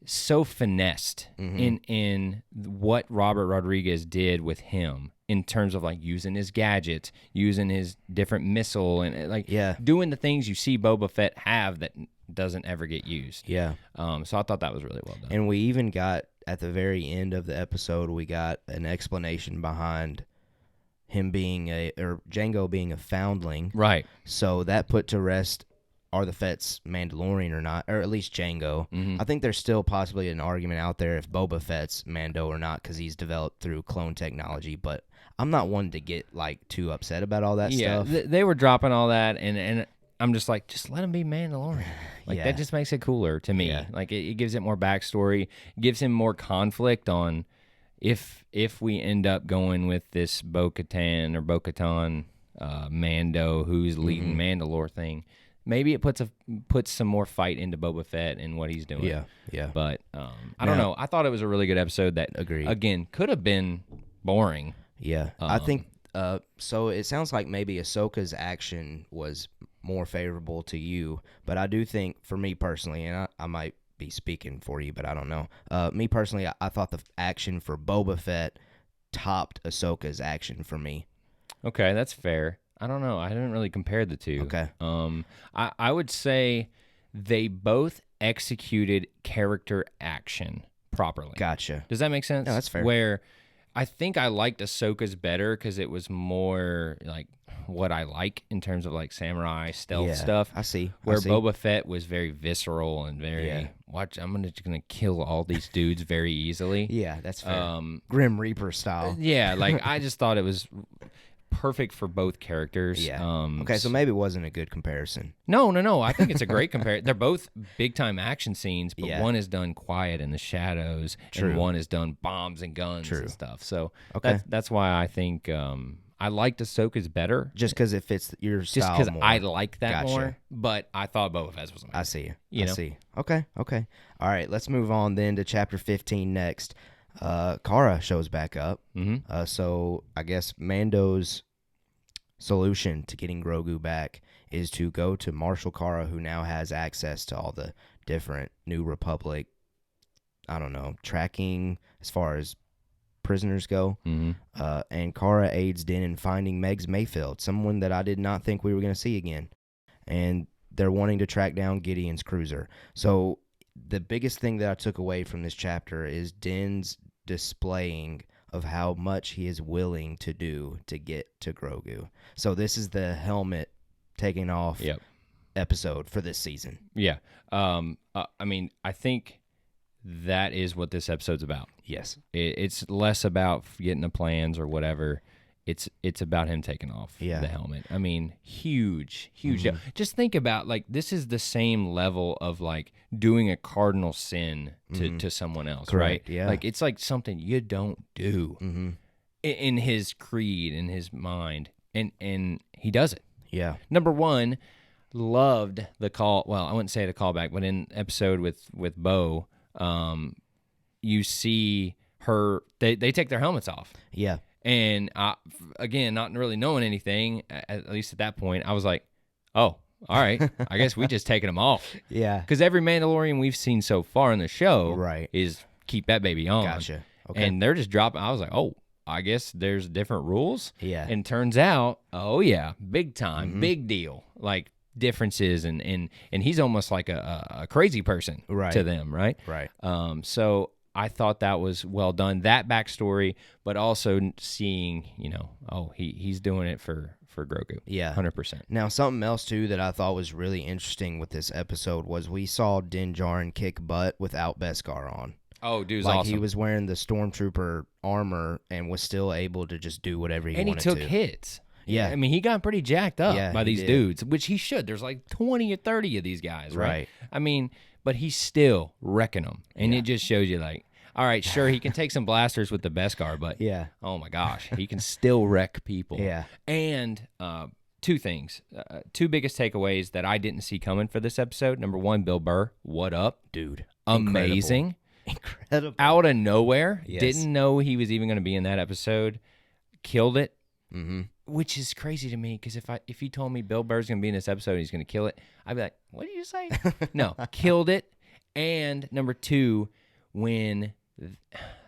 so finessed in what Robert Rodriguez did with him in terms of like using his gadgets, using his different missile, and doing the things you see Boba Fett have that doesn't ever get used. Yeah. So I thought that was really well done. And we even got at the very end of the episode, we got an explanation behind him being Django being a foundling. Right. So that put to rest, are the Fetts Mandalorian or not, or at least Django. I think there's still possibly an argument out there if Boba Fett's Mando or not, because he's developed through clone technology, but I'm not one to get like too upset about all that stuff. They were dropping all that, and I'm just like, just let him be Mandalorian. Like that just makes it cooler to me. Yeah. Like it gives it more backstory, gives him more conflict on if we end up going with this Bo-Katan Mando who's leading Mandalore thing. Maybe it puts some more fight into Boba Fett and what he's doing. Yeah. But I don't know. I thought it was a really good episode that, again, could have been boring. Yeah. I think, so it sounds like maybe Ahsoka's action was more favorable to you, but I do think, for me personally, and I might be speaking for you, but I don't know. Me personally, I thought the action for Boba Fett topped Ahsoka's action for me. Okay, that's fair. I don't know. I didn't really compare the two. Okay. I would say they both executed character action properly. Gotcha. Does that make sense? Yeah, that's fair. Where I think I liked Ahsoka's better because it was more like what I like in terms of like samurai stealth stuff. I see. Where Boba Fett was very visceral and very I'm just gonna kill all these dudes very easily. Yeah, that's fair. Grim Reaper style. Yeah, like I just thought it was perfect for both characters. Yeah. Okay, so maybe it wasn't a good comparison. No. I think it's a great comparison. They're both big-time action scenes, but Yeah. one is done quiet in the shadows, and one is done bombs and guns and stuff. So that's why I think I liked Ahsoka's better. Just because it fits your style Just because more. I like that Gotcha. more, but I thought Boba Fett was amazing. I see. You know? See. Okay. All right, let's move on then to Chapter 15 next. Cara shows back up. So I guess Mando's solution to getting Grogu back is to go to Marshal Cara, who now has access to all the different New Republic, tracking as far as prisoners go. And Cara aids Din in finding Megs Mayfield, someone that I did not think we were going to see again. And they're wanting to track down Gideon's cruiser. So the biggest thing that I took away from this chapter is Din's displaying of how much he is willing to do to get to Grogu. So this is the helmet taking off episode for this season. Yeah. I mean, I think that is what this episode's about. Yes. It's less about getting the plans or whatever. It's about him taking off the helmet. I mean, huge deal. Just think about, like, this is the same level of, like, doing a cardinal sin to someone else, Correct, right? yeah. Like, it's like something you don't do in his creed, in his mind, and he does it. Yeah. Number one, loved the call. Well, I wouldn't say it a callback, but in episode with Bo, you see her. They take their helmets off. Yeah. And again, not really knowing anything, at least at that point, I was like, "Oh, all right. I guess we just taking them off." Yeah. Because every Mandalorian we've seen so far in the show, is keep that baby on. Gotcha. Okay. And they're just dropping. I was like, "Oh, I guess there's different rules." Yeah. And turns out, oh yeah, big time, big deal. Like differences, and he's almost like a crazy person to them, right? Right. So I thought that was well done, that backstory, but also seeing, he's doing it for Grogu. Yeah. 100%. Now, something else, too, that I thought was really interesting with this episode was we saw Din Djarin kick butt without Beskar on. Oh, dude's like, awesome. He was wearing the Stormtrooper armor and was still able to just do whatever he wanted to. And he took hits. Yeah. I mean, he got pretty jacked up by these did. dudes, which he should. There's like 20 or 30 of these guys, right? I mean, but he's still wrecking them. And it just shows you, like, all right, sure, he can take some blasters with the Beskar, but oh my gosh, he can still wreck people. Yeah. And two things, two biggest takeaways that I didn't see coming for this episode. Number one, Bill Burr, what up? Dude. Amazing. Incredible. Out of nowhere. Yes. Didn't know he was even going to be in that episode. Killed it. Which is crazy to me, because if you told me Bill Burr's going to be in this episode and he's going to kill it, I'd be like, what did you say? No, killed it. And number two, when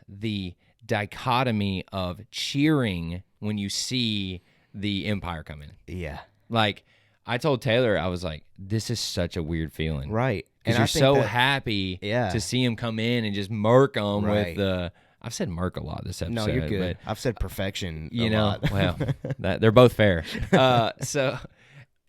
the dichotomy of cheering when you see the Empire come in. Yeah. Like, I told Taylor, I was like, this is such a weird feeling. Right. because you're so happy to see him come in and just murk them with the. I've said murk a lot this episode. No, you're good. I've said perfection. You a know, lot. well, they're both fair. So.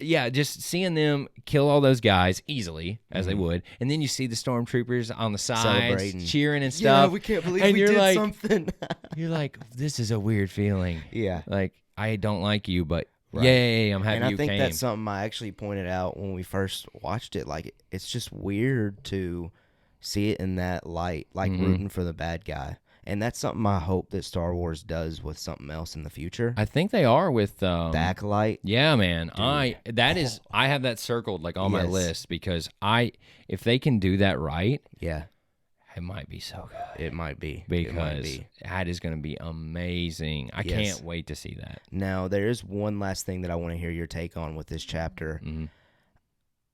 Yeah, just seeing them kill all those guys easily, as they would, and then you see the stormtroopers on the sides cheering and stuff. Yeah, we can't believe and we did something. You're like, this is a weird feeling. Yeah. Like, I don't like you, but yay, I'm happy you came. And I think that's something I actually pointed out when we first watched it. Like, it's just weird to see it in that light, like rooting for the bad guy. And that's something I hope that Star Wars does with something else in the future. I think they are with the Acolyte. Yeah, man. I have that circled like on my list because if they can do that right, it might be so good. It might be because that is going to be amazing. I can't wait to see that. Now there is one last thing that I want to hear your take on with this chapter.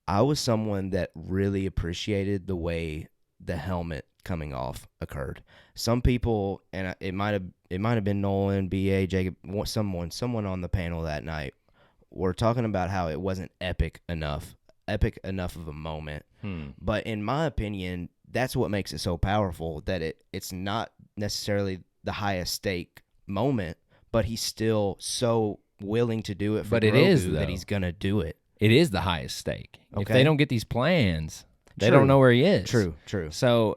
I was someone that really appreciated the way the helmet coming off occurred. Some people, and it might have been Nolan, BA, Jacob, someone on the panel that night were talking about how it wasn't epic enough of a moment. But in my opinion, that's what makes it so powerful, that it's not necessarily the highest stake moment, but he's still so willing to do it for Grogu that he's gonna do it. It is the highest stake. Okay. If they don't get these plans, they don't know where he is. True. So,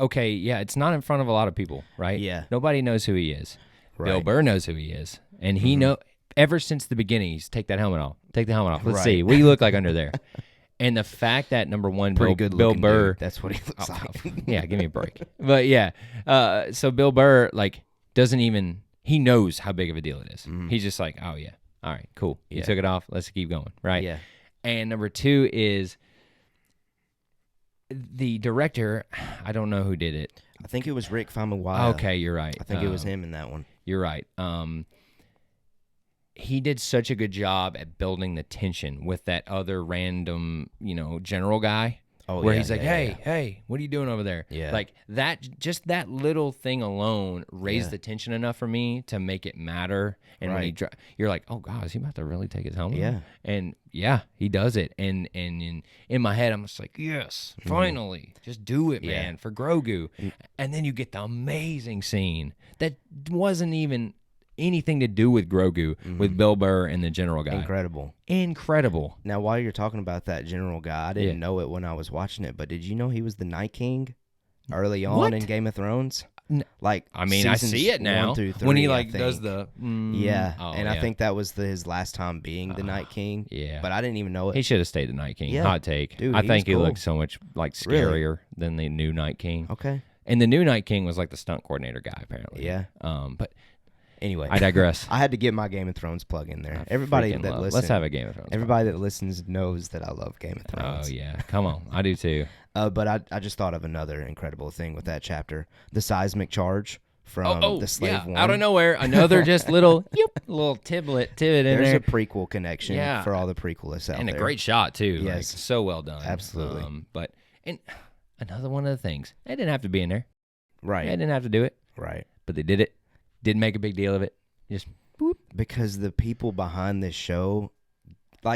it's not in front of a lot of people, right? Yeah. Nobody knows who he is. Right. Bill Burr knows who he is. And he ever since the beginning, he's take the helmet off. Let's see. What do you look like under there? And the fact that, number one, Bill Burr. Dude. That's what he looks like. Yeah, give me a break. But yeah, so Bill Burr, doesn't even, he knows how big of a deal it is. He's just like, oh yeah, all right, cool. You took it off. Let's keep going, right? Yeah. And number two is, the director, I don't know who did it. I think it was Rick Famuyiwa. Okay, you're right. I think it was him in that one. You're right. He did such a good job at building the tension with that other random, general guy. Where he's like, hey, what are you doing over there? Yeah. Like just that little thing alone raised the tension enough for me to make it matter. And when you're like, oh God, is he about to really take his helmet off? And he does it. And in my head, I'm just like, yes, finally, just do it, man, for Grogu. And then you get the amazing scene that wasn't even anything to do with Grogu, with Bill Burr and the general guy. Incredible. Now, while you're talking about that general guy, I didn't know it when I was watching it, but did you know he was the Night King early on in Game of Thrones? I see it now 1 through 3, when he does the I think that was his last time being the Night King. Yeah, but I didn't even know it. He should have stayed the Night King. Yeah. Hot take. Dude, I think he cool. looked so much scarier than the new Night King. Okay, and the new Night King was like the stunt coordinator guy apparently. Yeah. But anyway, I digress. I had to get my Game of Thrones plug in there. Everybody that listens, let's have a Game of Thrones. Everybody that listens knows that I love Game of Thrones. Oh yeah, come on, I do too. But I just thought of another incredible thing with that chapter: the seismic charge from the Slave One. Out of nowhere, another just little tidbit in there. There's a prequel connection for all the prequelists out there, and a great shot too. Yes, like, so well done. Absolutely. And another one of the things, they didn't have to be in there. Right. They didn't have to do it. Right. But they did it. Didn't make a big deal of it. Just boop. Because the people behind this show,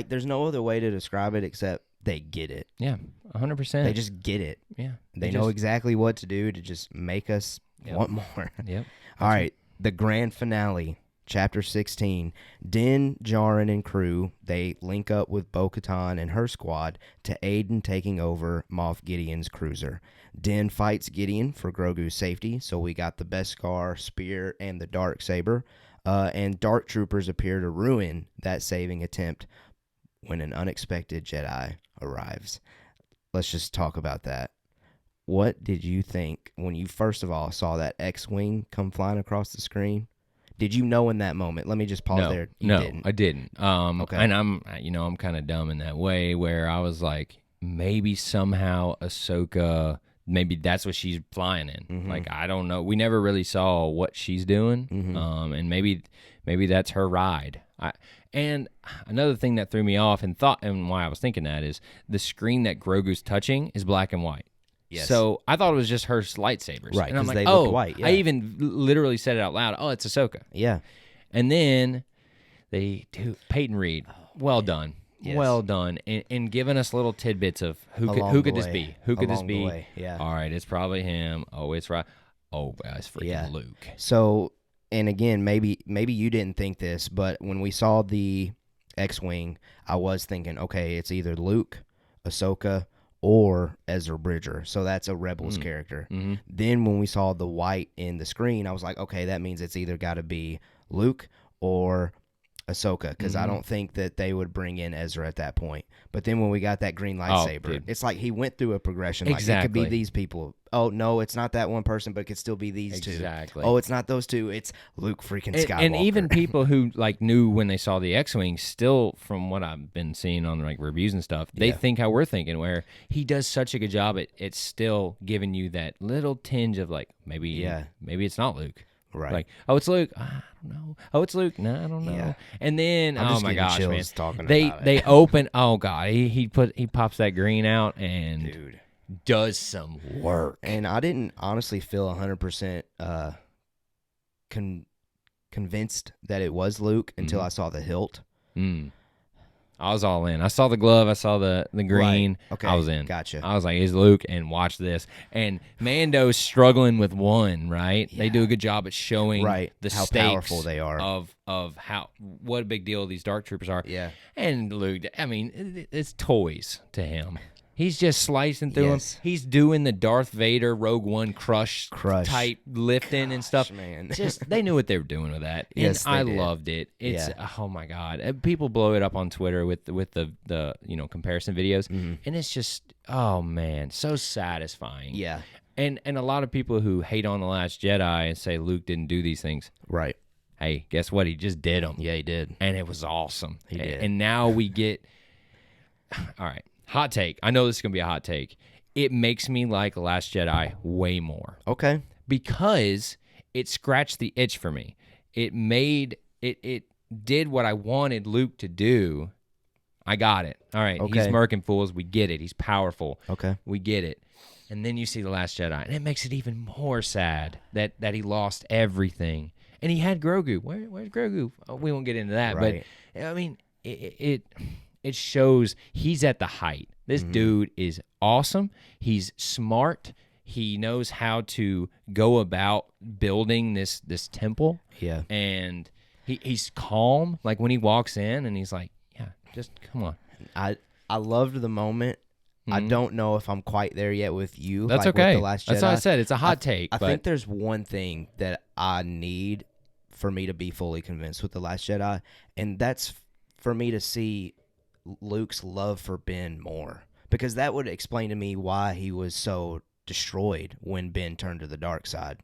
there's no other way to describe it except they get it. Yeah, 100%. They just get it. Yeah. They know exactly what to do to just make us want more. Yep. All right, the grand finale, Chapter 16. Din, Djarin, and crew, they link up with Bo-Katan and her squad to aid in taking over Moff Gideon's cruiser. Din fights Gideon for Grogu's safety, so we got the Beskar, spear, and the Darksaber. And Dark Troopers appear to ruin that saving attempt when an unexpected Jedi arrives. Let's just talk about that. What did you think when you first of all saw that X-Wing come flying across the screen? Did you know in that moment? Let me just pause there. No, didn't. I didn't. Okay. And I'm kind of dumb in that way where I was like, maybe somehow Ahsoka, maybe that's what she's flying in. Mm-hmm. Like, I don't know. We never really saw what she's doing. Mm-hmm. And maybe that's her ride. And another thing that threw me off and why I was thinking that is the screen that Grogu's touching is black and white. Yes. So I thought it was just her lightsabers. Right, and I'm like, they look white. Yeah. I even literally said it out loud. Oh, it's Ahsoka. Yeah. And then they do Peyton Reed. Well done. Yes. well done, and giving us little tidbits of who could this be? Who could this Along the be? way, yeah. All right, it's probably him. Oh, it's right. Oh, it's freaking Luke. So, and again, maybe you didn't think this, but when we saw the X-Wing, I was thinking, okay, it's either Luke, Ahsoka, or Ezra Bridger. So that's a Rebels character. Mm-hmm. Then when we saw the white in the screen, I was like, okay, that means it's either got to be Luke or Ahsoka, because I don't think that they would bring in Ezra at that point. But then when we got that green lightsaber, it's like he went through a progression. Like, it could be these people. Oh, no, it's not that one person, but it could still be these two. Exactly. Oh, it's not those two. It's Luke freaking Skywalker. And even people who like knew when they saw the X-Wing, still, from what I've been seeing on like reviews and stuff, they think how we're thinking, where he does such a good job at still giving you that little tinge of like, maybe it's not Luke. Right. Like, oh, it's Luke. I don't know. Oh, it's Luke. No, I don't know. Yeah. And then, I'm just oh my gosh, chills man, talking about it. they open. Oh god, he pops that green out and Dude. does some work. And I didn't honestly feel 100% convinced that it was Luke until I saw the hilt. I was all in. I saw the glove. I saw the green. Right. Okay. I was in. Gotcha. I was like, it's Luke, and watch this. And Mando's struggling with one, right? Yeah. They do a good job at showing the how stakes powerful they are of how what a big deal these dark troopers are. Yeah. And Luke, I mean, it's toys to him. He's just slicing through them. He's doing the Darth Vader Rogue One crush type lifting and stuff. Man. Just they knew what they were doing with that. Yes, and I did. loved it. It's oh my god. People blow it up on Twitter with the comparison videos, and it's just oh man, so satisfying. Yeah. And a lot of people who hate on The Last Jedi and say Luke didn't do these things. Right. Hey, guess what? He just did them. Yeah, he did. And it was awesome. He did. And now we get all right. Hot take. I know this is going to be a hot take. It makes me like Last Jedi way more. Okay. Because it scratched the itch for me. It made it did what I wanted Luke to do. I got it. All right. Okay. He's murking fools. We get it. He's powerful. Okay. We get it. And then you see The Last Jedi, and it makes it even more sad that he lost everything. And he had Grogu. Where's Grogu? Oh, we won't get into that. Right. But I mean, it shows he's at the height. This dude is awesome. He's smart. He knows how to go about building this temple. Yeah. And he's calm. Like when he walks in and he's like, yeah, just come on. I loved the moment. I don't know if I'm quite there yet with you. That's like okay. With The Last Jedi. That's what I said. It's a hot take. I think there's one thing that I need for me to be fully convinced with The Last Jedi, and that's for me to see Luke's love for Ben more, because that would explain to me why he was so destroyed when Ben turned to the dark side.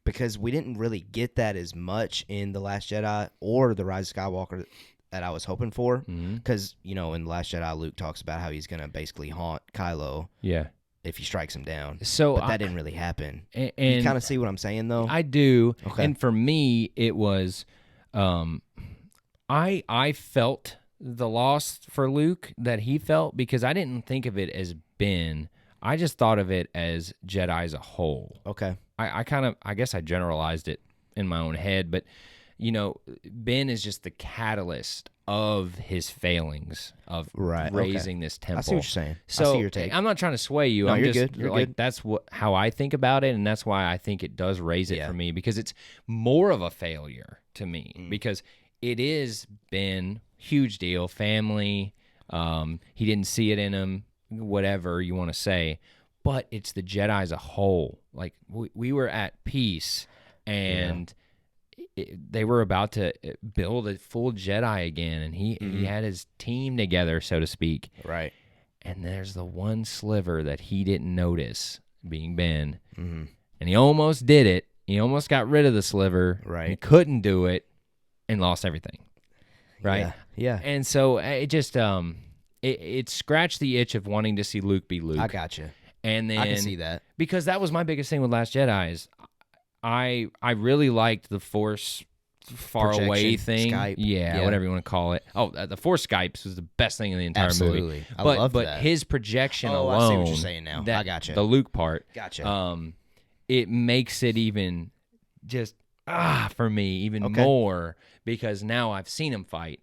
Because we didn't really get that as much in The Last Jedi or The Rise of Skywalker that I was hoping for. Because, in The Last Jedi, Luke talks about how he's going to basically haunt Kylo if he strikes him down. But that didn't really happen. And you kind of see what I'm saying, though? I do. Okay. And for me, it was I felt the loss for Luke that he felt, because I didn't think of it as Ben. I just thought of it as Jedi as a whole. Okay. I guess I generalized it in my own head, but Ben is just the catalyst of his failings of raising this temple. I see what you're saying. So I see your take. I'm not trying to sway you. No, I'm you're just good. You're like good. that's how I think about it, and that's why I think it does raise it for me, because it's more of a failure to me because it is Ben, huge deal, family. He didn't see it in him, whatever you want to say, but it's the Jedi as a whole. Like we were at peace, and they were about to build a full Jedi again, and he had his team together, so to speak. Right. And there's the one sliver that he didn't notice, being Ben, and he almost did it. He almost got rid of the sliver. Right. He couldn't do it, and lost everything. Right. Yeah. And so it just it scratched the itch of wanting to see Luke be Luke. I gotcha. And then I can see that, because that was my biggest thing with Last Jedi is I really liked the Force far Projection, away thing. Skype. Yeah, whatever you want to call it. Oh, the Force Skypes was the best thing in the entire movie. I love but that. his projection Oh, alone. I see what you're saying now. I gotcha. The Luke part. Gotcha. It makes it even just for me even more, because now I've seen him fight.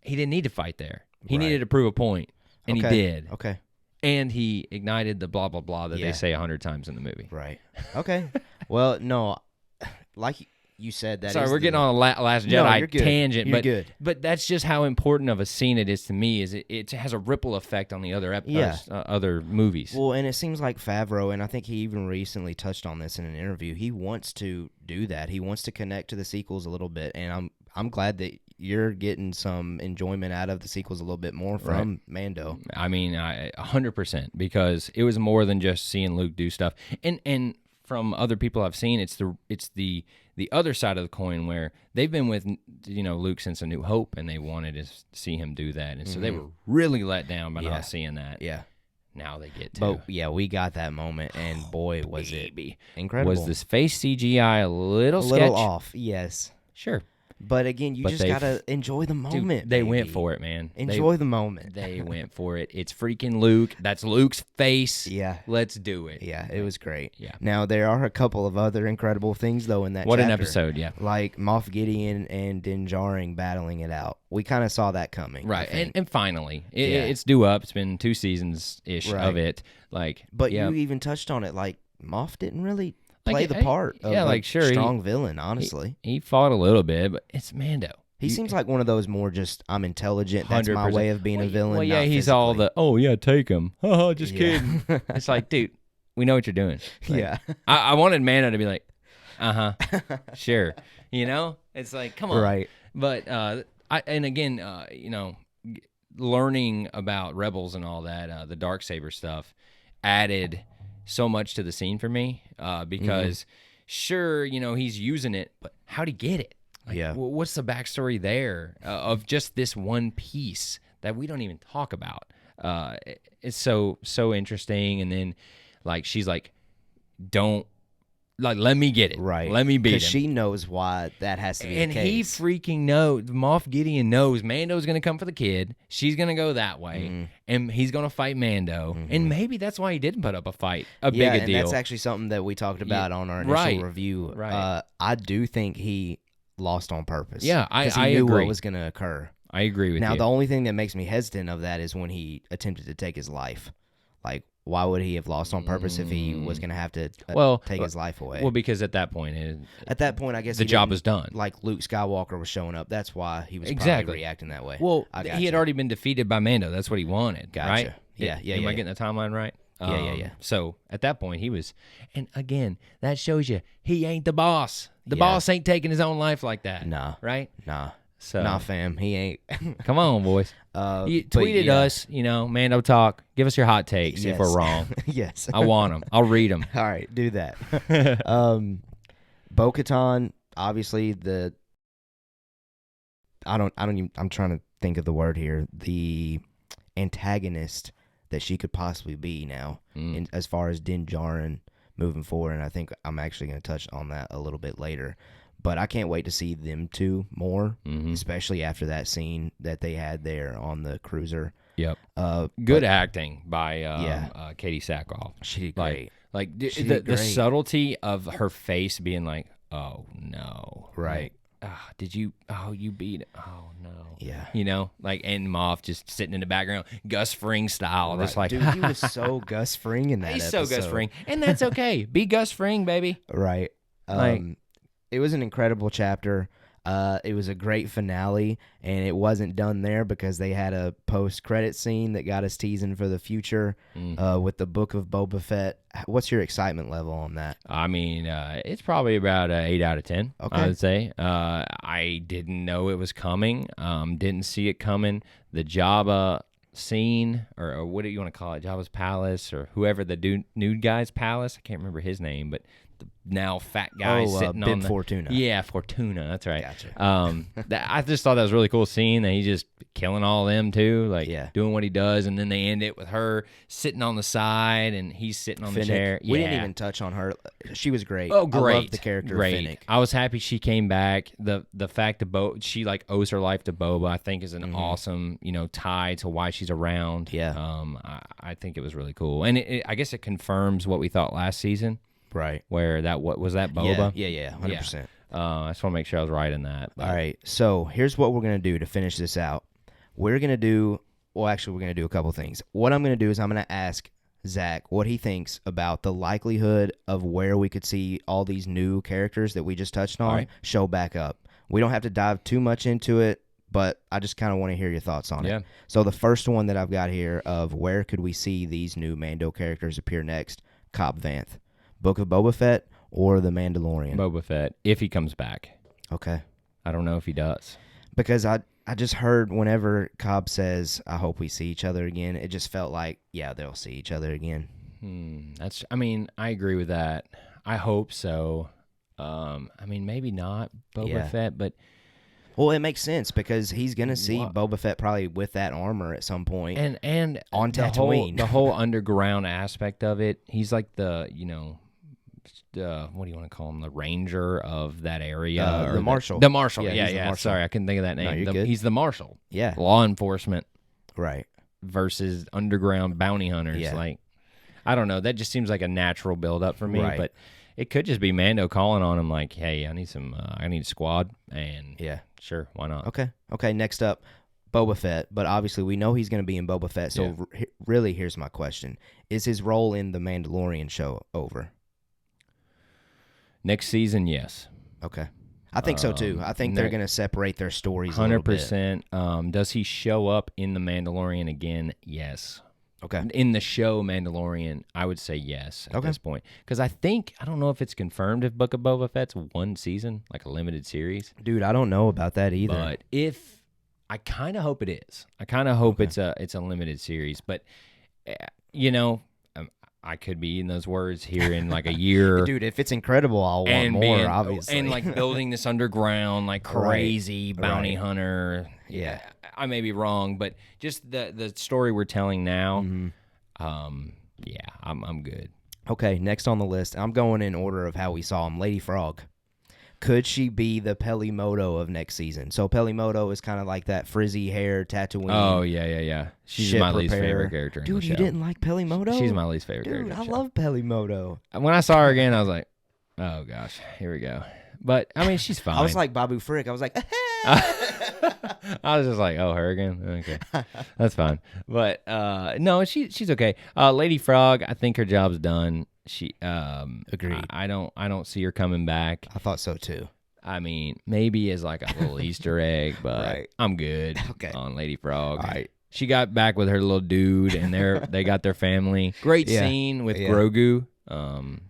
he didn't need to fight there. He Right. needed to prove a point, and he did. Okay. And he ignited the blah, blah, blah that they say 100 times in the movie. Right. Okay. Well, no, like you said, that Sorry, is we're getting on a Last Jedi you're good. tangent, You're good. but that's just how important of a scene it is to me. Is it has a ripple effect on the other other movies. Well, and it seems like Favreau, and I think he even recently touched on this in an interview. He wants to do that. He wants to connect to the sequels a little bit, and I'm glad that you're getting some enjoyment out of the sequels a little bit more from Mando. I mean, 100%, because it was more than just seeing Luke do stuff. And from other people I've seen, it's the other side of the coin where they've been with Luke since A New Hope, and they wanted to see him do that, and so they were really let down by not seeing that. Yeah. Now they get to. But yeah, we got that moment, and boy, was it incredible. Was this face CGI a little off? Yes. Sure. But again, you just gotta enjoy the moment. Dude, they went for it, man. Enjoy the moment. They went for it. It's freaking Luke. That's Luke's face. Yeah. Let's do it. Yeah, it was great. Yeah. Now, there are a couple of other incredible things, though, in that What chapter. an episode, yeah. Like Moff Gideon and Din Djarin battling it out. We kind of saw that coming. Right. And finally, it's due up. It's been 2 seasons-ish of it. But you even touched on it. Like, Moff didn't really play the hey, part of a strong villain, honestly. He fought a little bit, but it's Mando. He seems like one of those more just, I'm intelligent, that's my 100%. way of being a villain. Well, yeah, not he's physically. all take him. Oh, just kidding. It's like, dude, we know what you're doing. Like, yeah. I wanted Mando to be like, sure. It's like, come on. Right. But, learning about Rebels and all that, the Darksaber stuff, added so much to the scene for me, because sure, he's using it, but how'd he get it? What's the backstory there of just this one piece that we don't even talk about? It's so interesting. And then, she's like, don't, let me get it. Right. Let me beat him. Because she knows why that has to be the case. And he freaking knows. Moff Gideon knows Mando's going to come for the kid. She's going to go that way. And he's going to fight Mando. And maybe that's why he didn't put up a fight, a big a deal. And that's actually something that we talked about on our initial review. Right. I do think he lost on purpose. Yeah, I knew agree. what was going to occur. I agree with you. Now, the only thing that makes me hesitant of that is when he attempted to take his life. Like, why would he have lost on purpose if he was going to have to take his life away? Well, because at that point, I guess the job was done. Like Luke Skywalker was showing up. That's why he was probably reacting that way. Well, he had already been defeated by Mando. That's what he wanted, right? Yeah. Am I getting the timeline right? Yeah. So at that point, he was, and again, that shows you he ain't the boss. The boss ain't taking his own life like that. Nah. Right? Nah. So, nah, fam. He ain't. Come on, boys. You tweeted us, Mando Talk. Give us your hot takes if we're wrong. Yes. I want them. I'll read them. All right, do that. Bo-Katan, obviously I'm trying to think of the word here. The antagonist that she could possibly be now, as far as Din Djarin moving forward, and I think I'm actually going to touch on that a little bit later. But I can't wait to see them two more, especially after that scene that they had there on the cruiser. Yep. Good acting by Katie Sackhoff. She did great. The subtlety of her face being like, oh no, right? You beat it. Oh no. Yeah. And Moff just sitting in the background, Gus Fring style, just like, dude, he was so Gus Fring in that. He's episode. so Gus Fring, and that's okay. Be Gus Fring, baby. Right. It was an incredible chapter. It was a great finale, and it wasn't done there because they had a post-credit scene that got us teasing for the future with the Book of Boba Fett. What's your excitement level on that? I mean, it's probably about 8 out of 10, okay. I would say. I didn't know it was coming. Didn't see it coming. The Jabba scene, or what do you want to call it? Jabba's palace, or whoever the nude guy's palace. I can't remember his name, but the now fat guy sitting on the Fortuna. Yeah, Fortuna. That's right. Gotcha. I just thought that was a really cool scene. That he's just killing all of them too, doing what he does, and then they end it with her sitting on the side and he's sitting on the chair. We didn't even touch on her. She was great. Oh, great! I loved the character of Finnick. I was happy she came back. The fact that she owes her life to Boba, I think, is an awesome tie to why she's around. Yeah. I think it was really cool, and I guess it confirms what we thought last season. Right. Where was that Boba? Yeah, 100%. I just want to make sure I was right in that. All right. So here's what we're going to do to finish this out. we're going to do a couple things. What I'm going to do is I'm going to ask Zach what he thinks about the likelihood of where we could see all these new characters that we just touched on show back up. We don't have to dive too much into it, but I just kind of want to hear your thoughts on it. So the first one that I've got here of where could we see these new Mando characters appear next? Cobb Vanth, Book of Boba Fett, or The Mandalorian? Boba Fett, if he comes back. Okay. I don't know if he does. Because I just heard whenever Cobb says, I hope we see each other again, it just felt like, yeah, they'll see each other again. I agree with that. I hope so. Maybe not Boba Fett, but... Well, it makes sense because he's going to see Boba Fett probably with that armor at some point. And on Tatooine. The whole underground aspect of it, he's like the, what do you want to call him? The ranger of that area? The marshal. The marshal. Yeah. Marshal. Sorry, I couldn't think of that name. No, you're good. He's the marshal. Yeah. Law enforcement. Right. Versus underground bounty hunters. Yeah. Like, I don't know. That just seems like a natural build-up for me. Right. But it could just be Mando calling on him like, hey, I need a squad. And sure, why not? Okay, next up, Boba Fett. But obviously we know he's going to be in Boba Fett. So really, here's my question. Is his role in the Mandalorian show over? Next season, yes. Okay. I think so, too. I think they're going to separate their stories 100%. Does he show up in The Mandalorian again? Yes. Okay. In the show Mandalorian, I would say yes at this point. Because I don't know if it's confirmed if Book of Boba Fett's one season, like a limited series. Dude, I don't know about that either. But I kind of hope it is. I kind of hope it's a limited series. But, I could be eating those words here in like a year. Dude, if it's incredible, I'll want more, obviously. And like building this underground, like crazy bounty hunter. Yeah. I may be wrong, but just the story we're telling now, I'm good. Okay, next on the list, I'm going in order of how we saw him. Lady Frog. Could she be the Pelimoto of next season? So Pelimoto is kind of like that frizzy hair, Tatooine. Oh, yeah. She's my least favorite character in the show. Dude, you didn't like Pelimoto? She's my least favorite character. Dude, I love Pelimoto. When I saw her again, I was like, oh, gosh, here we go. But, she's fine. I was like Babu Frick. I was like, I was just like, oh, her again? Okay. That's fine. But, no, she's okay. Lady Frog, I think her job's done. She agreed. I don't see her coming back. I thought so too. Maybe as like a little Easter egg, but I'm good on Lady Frog. All right. She got back with her little dude, and they got their family. Great scene with Grogu.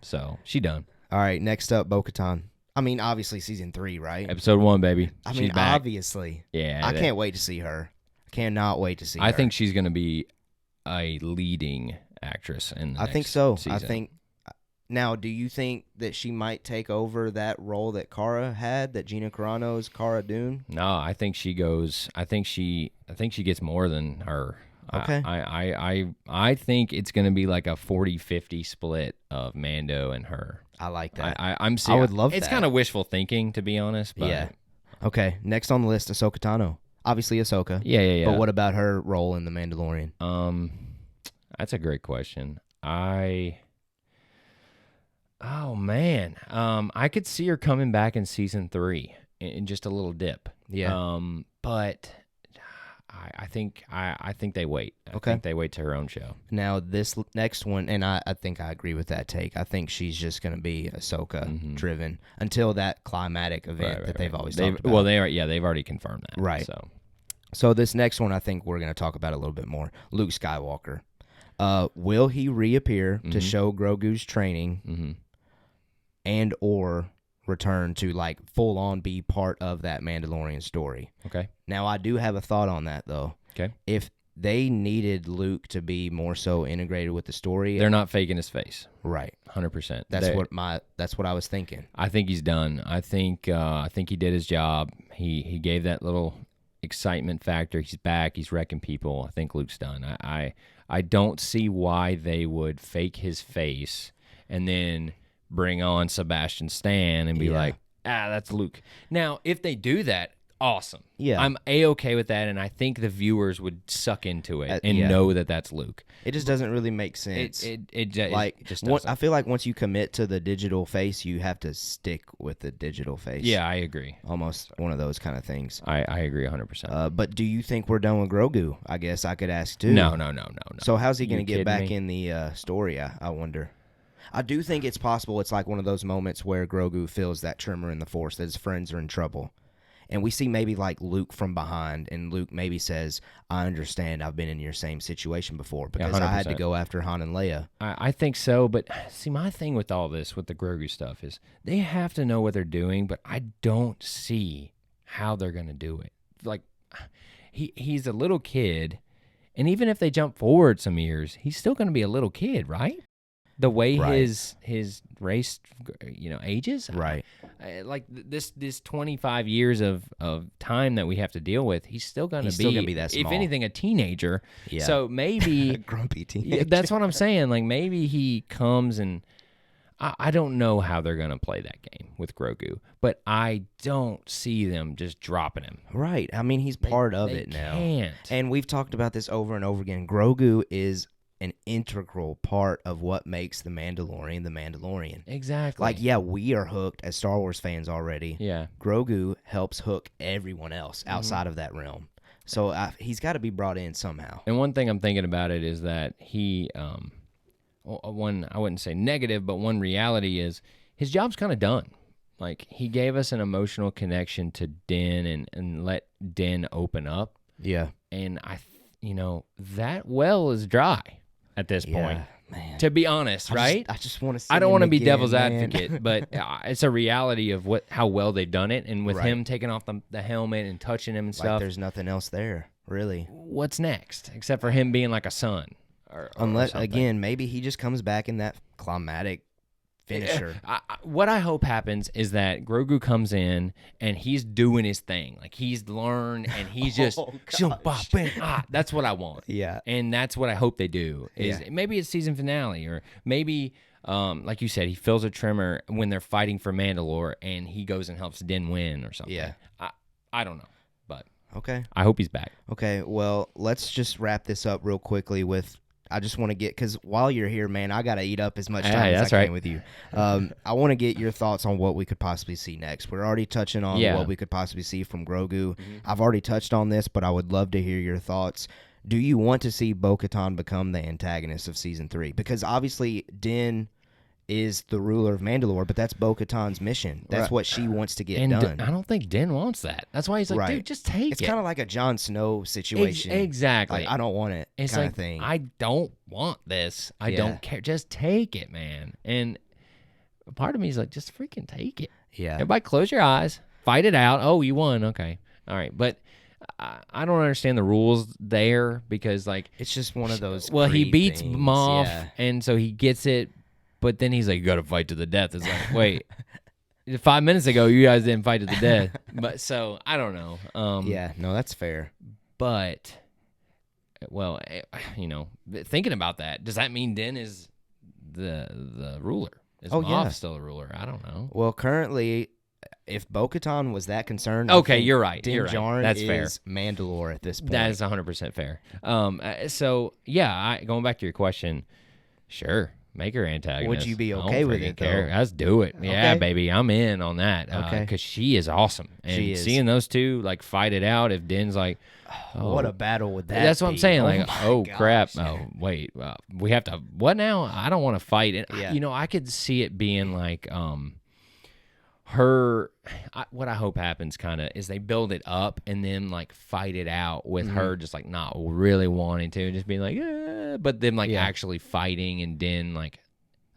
So she done. All right. Next up, Bo-Katan. Obviously season 3, right? Episode 1, baby. She's back. Obviously. Yeah. I can't wait to see her. Cannot wait to see her. I think she's gonna be a leading actress in the next think so. season. I think. Now, do you think that she might take over that role that Cara had, that Gina Carano's Cara Dune? No, I think she goes. I think she gets more than her. Okay. I think it's going to be like a 40-50 split of Mando and her. I like that. I'm I would love that. It's kind of wishful thinking, to be honest. But yeah. Okay. Next on the list, Ahsoka Tano. Obviously Ahsoka. Yeah. But what about her role in The Mandalorian? That's a great question. Oh, man. I could see her coming back in season 3 in just a little dip. Yeah. But I think they wait. I think they wait to her own show. Now, this next one, and I think I agree with that take. I think she's just going to be Ahsoka driven until that climatic event that they've always talked about. Well, they've already confirmed that. Right. So this next one, I think we're going to talk about a little bit more. Luke Skywalker. Will he reappear to show Grogu's training and or return to like full on be part of that Mandalorian story? Okay. Now, I do have a thought on that, though. Okay. If they needed Luke to be more so integrated with the story, they're not faking his face. Right. 100%. That's what I was thinking. I think he's done. I think he did his job. He gave that little excitement factor. He's back. He's wrecking people. I think Luke's done. I don't see why they would fake his face and then bring on Sebastian Stan and be like, that's Luke. Now, if they do that, awesome. Yeah. I'm A-okay with that, and I think the viewers would suck into it and know that that's Luke. It just doesn't really make sense. It just I feel like once you commit to the digital face, you have to stick with the digital face. Yeah, I agree. Almost one of those kind of things. I agree 100%. But do you think we're done with Grogu? I guess I could ask too. No. So how's he going to You get back kidding in the story? I wonder. I do think it's possible. It's like one of those moments where Grogu feels that tremor in the Force, that his friends are in trouble. And we see maybe like Luke from behind, and Luke maybe says, I understand, I've been in your same situation before because I had to go after Han and Leia. I think so, but see, my thing with all this, with the Grogu stuff, is they have to know what they're doing, but I don't see how they're going to do it. Like, he's a little kid, and even if they jump forward some years, he's still going to be a little kid, right? The way his race, ages, right? Like this 25 years of time that we have to deal with, he's still going to be that small. If anything, a teenager. Yeah. So maybe a grumpy teenager. that's what I'm saying. Like maybe he comes and I don't know how they're going to play that game with Grogu, but I don't see them just dropping him. Right. I mean, he's part of it now. Can't. And we've talked about this over and over again. Grogu is an integral part of what makes the Mandalorian. Exactly. Like, yeah, we are hooked as Star Wars fans already. Yeah. Grogu helps hook everyone else outside of that realm. So he's got to be brought in somehow. And one thing I'm thinking about it is that he, one, I wouldn't say negative, but one reality is his job's kind of done. Like, he gave us an emotional connection to Din and let Din open up. Yeah. And that well is dry at this point. Man. To be honest, right? I just want to see I don't want to be again, devil's man. advocate, but it's a reality of how well they've done it. And with him taking off the helmet and touching him and stuff. Like there's nothing else there, really. What's next? Except for him being like a son. Unless, again, maybe he just comes back in that climatic finisher. What I hope happens is that Grogu comes in and he's doing his thing. Like, he's learned and he's just that's what I want. Yeah. And that's what I hope they do. Maybe it's season finale, or maybe like you said, he feels a tremor when they're fighting for Mandalore and he goes and helps Din win or something. Yeah. I don't know, but okay. I hope he's back. Okay, well, let's just wrap this up real quickly with I just want to get, because while you're here, man, I got to eat up as much time as I can with you. I want to get your thoughts on what we could possibly see next. We're already touching on what we could possibly see from Grogu. Mm-hmm. I've already touched on this, but I would love to hear your thoughts. Do you want to see Bo-Katan become the antagonist of Season 3? Because obviously Din is the ruler of Mandalore, but that's Bo-Katan's mission. That's what she wants to get done. I don't think Din wants that. That's why he's like, dude, just take it. It's kind of like a Jon Snow situation. Exactly. Like, I don't want it kind of thing. I don't want this. I don't care. Just take it, man. And part of me is like, just freaking take it. Yeah. Everybody close your eyes. Fight it out. Oh, you won. Okay. All right. But I don't understand the rules there because, like, it's just one of those. Well, he beats Moff, and so he gets it. But then he's like, you got to fight to the death. It's like, wait, 5 minutes ago, you guys didn't fight to the death. But so, I don't know. No, that's fair. But, well, thinking about that, does that mean Din is the ruler? Is Moff still a ruler? I don't know. Well, currently, if Bo-Katan was that concerned, okay, you're right. Din Djarin That's is fair. Mandalore at this point. That is 100% fair. So, yeah, going back to your question, sure. Make her antagonist. Would you be okay with it, though? Let's do it. Yeah, baby. I'm in on that. Okay. Because she is awesome. And she is. Seeing those two, like, fight it out, if Din's like... Oh, what a battle would that That's what I'm saying. Like, gosh. Crap. Oh, wait. We have to... What now? I don't want to fight. And, I could see it being like... what I hope happens kind of is they build it up and then like fight it out with her just like not really wanting to, just being like, but then like actually fighting, and Din like,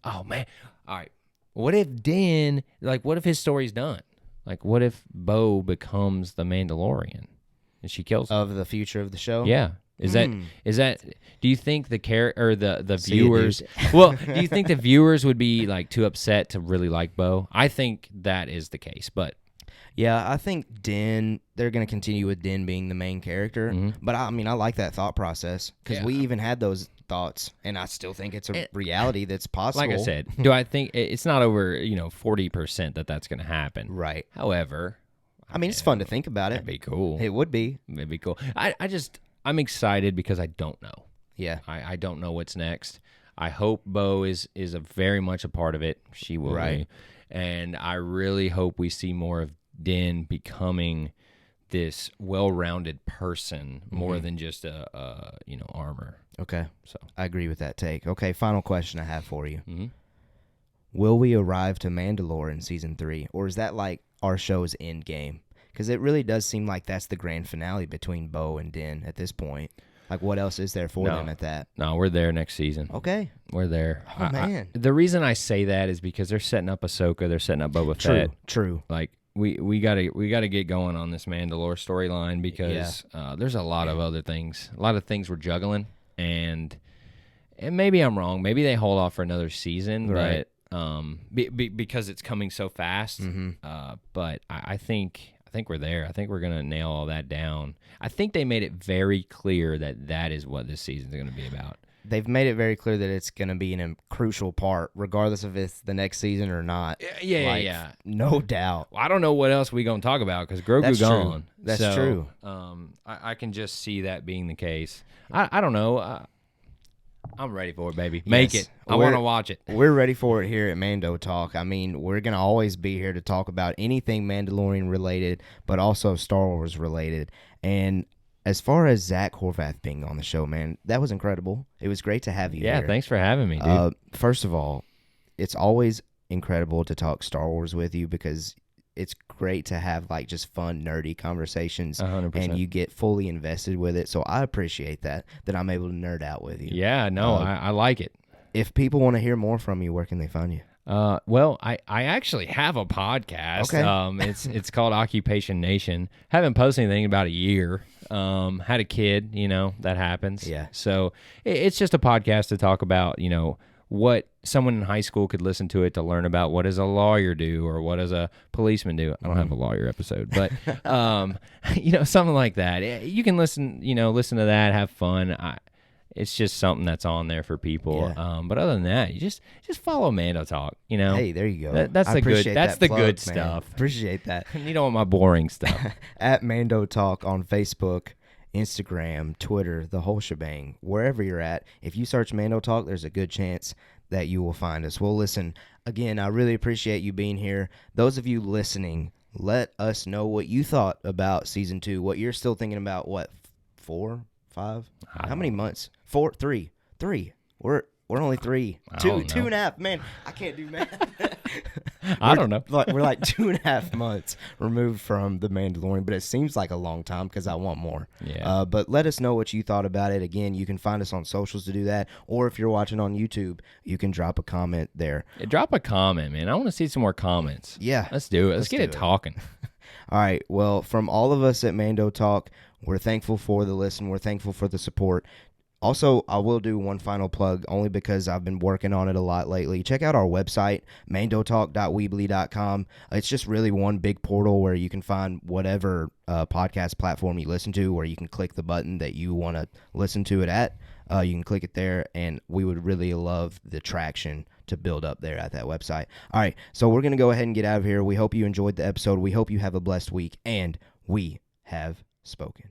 oh man, all right, what if Din, like, what if his story's done? Like, what if Bo becomes the Mandalorian and she kills him? Of the future of the show? Yeah. Is that? Do you think the character or the viewers? Well, do you think the viewers would be like too upset to really like Bo? I think that is the case, but yeah, I think Din. They're going to continue with Din being the main character, but I mean, I like that thought process because we even had those thoughts, and I still think it's a reality that's possible. Like I said, do I think it's not over 40% that's going to happen? Right. However, I mean, it's fun to think about it. That'd be cool. It would be. It'd be cool. I'm excited because I don't know. Yeah. I don't know what's next. I hope Bo is very much a part of it. She will be. And I really hope we see more of Din becoming this well-rounded person more than just a armor. Okay. So I agree with that take. Okay, final question I have for you. Mm-hmm. Will we arrive to Mandalore in Season 3, or is that like our show's end game? Because it really does seem like that's the grand finale between Bo and Din at this point. Like, what else is there for them at that? No, we're there next season. Okay. We're there. Oh, man. The reason I say that is because they're setting up Ahsoka. They're setting up Boba Fett. True. Like, we gotta get going on this Mandalore storyline because there's a lot of other things. A lot of things we're juggling, and maybe I'm wrong. Maybe they hold off for another season, right. But because it's coming so fast. But I think we're there. I think we're gonna nail all that down. I think they made it very clear that is what this season's gonna be about. They've made it very clear that it's going to be a crucial part, regardless if it's the next season or not. Yeah. No doubt. Well, I don't know what else we going to talk about because Grogu gone. That's true. I can just see that being the case. I don't know. I'm ready for it, baby. Make it. I want to watch it. We're ready for it here at Mando Talk. I mean, we're going to always be here to talk about anything Mandalorian related, but also Star Wars related. And as far as Zach Horvath being on the show, man, that was incredible. It was great to have you here. Yeah, thanks for having me, dude. First of all, it's always incredible to talk Star Wars with you because it's great to have like just fun, nerdy conversations 100%. And you get fully invested with it. So I appreciate that I'm able to nerd out with you. Yeah, no, I like it. If people want to hear more from you, where can they find you? Well, I actually have a podcast. Okay. It's called Occupation Nation. Haven't posted anything in about a year. Had a kid, that happens. Yeah. So it's just a podcast to talk about, what someone in high school could listen to it to learn about what does a lawyer do or what does a policeman do. I don't have a lawyer episode, but something like that. You can listen to that, have fun. It's just something that's on there for people. Yeah. But other than that, you just follow Mando Talk. Hey, there you go. That's the good. That's the plug, good man. stuff. Appreciate that. You don't want my boring stuff. At Mando Talk on Facebook, Instagram, Twitter, the whole shebang. Wherever you're at, if you search Mando Talk, there's a good chance that you will find us. Well, listen, again, I really appreciate you being here. Those of you listening, let us know what you thought about Season 2, what you're still thinking about, 4, 5? How many months? 4, 3. We're only 3. 2.5. Man, I can't do math. I don't know. We're like 2.5 months removed from The Mandalorian, but it seems like a long time because I want more. Yeah. But let us know what you thought about it. Again, you can find us on socials to do that, or if you're watching on YouTube, you can drop a comment there. Yeah, drop a comment, man. I want to see some more comments. Yeah. Let's do it. Let's get it talking. All right. Well, from all of us at Mando Talk, we're thankful for the listen. We're thankful for the support. Also, I will do one final plug only because I've been working on it a lot lately. Check out our website, mandotalk.weebly.com. It's just really one big portal where you can find whatever podcast platform you listen to, where you can click the button that you want to listen to it at. You can click it there, and we would really love the traction to build up there at that website. All right, so we're going to go ahead and get out of here. We hope you enjoyed the episode. We hope you have a blessed week, and we have spoken.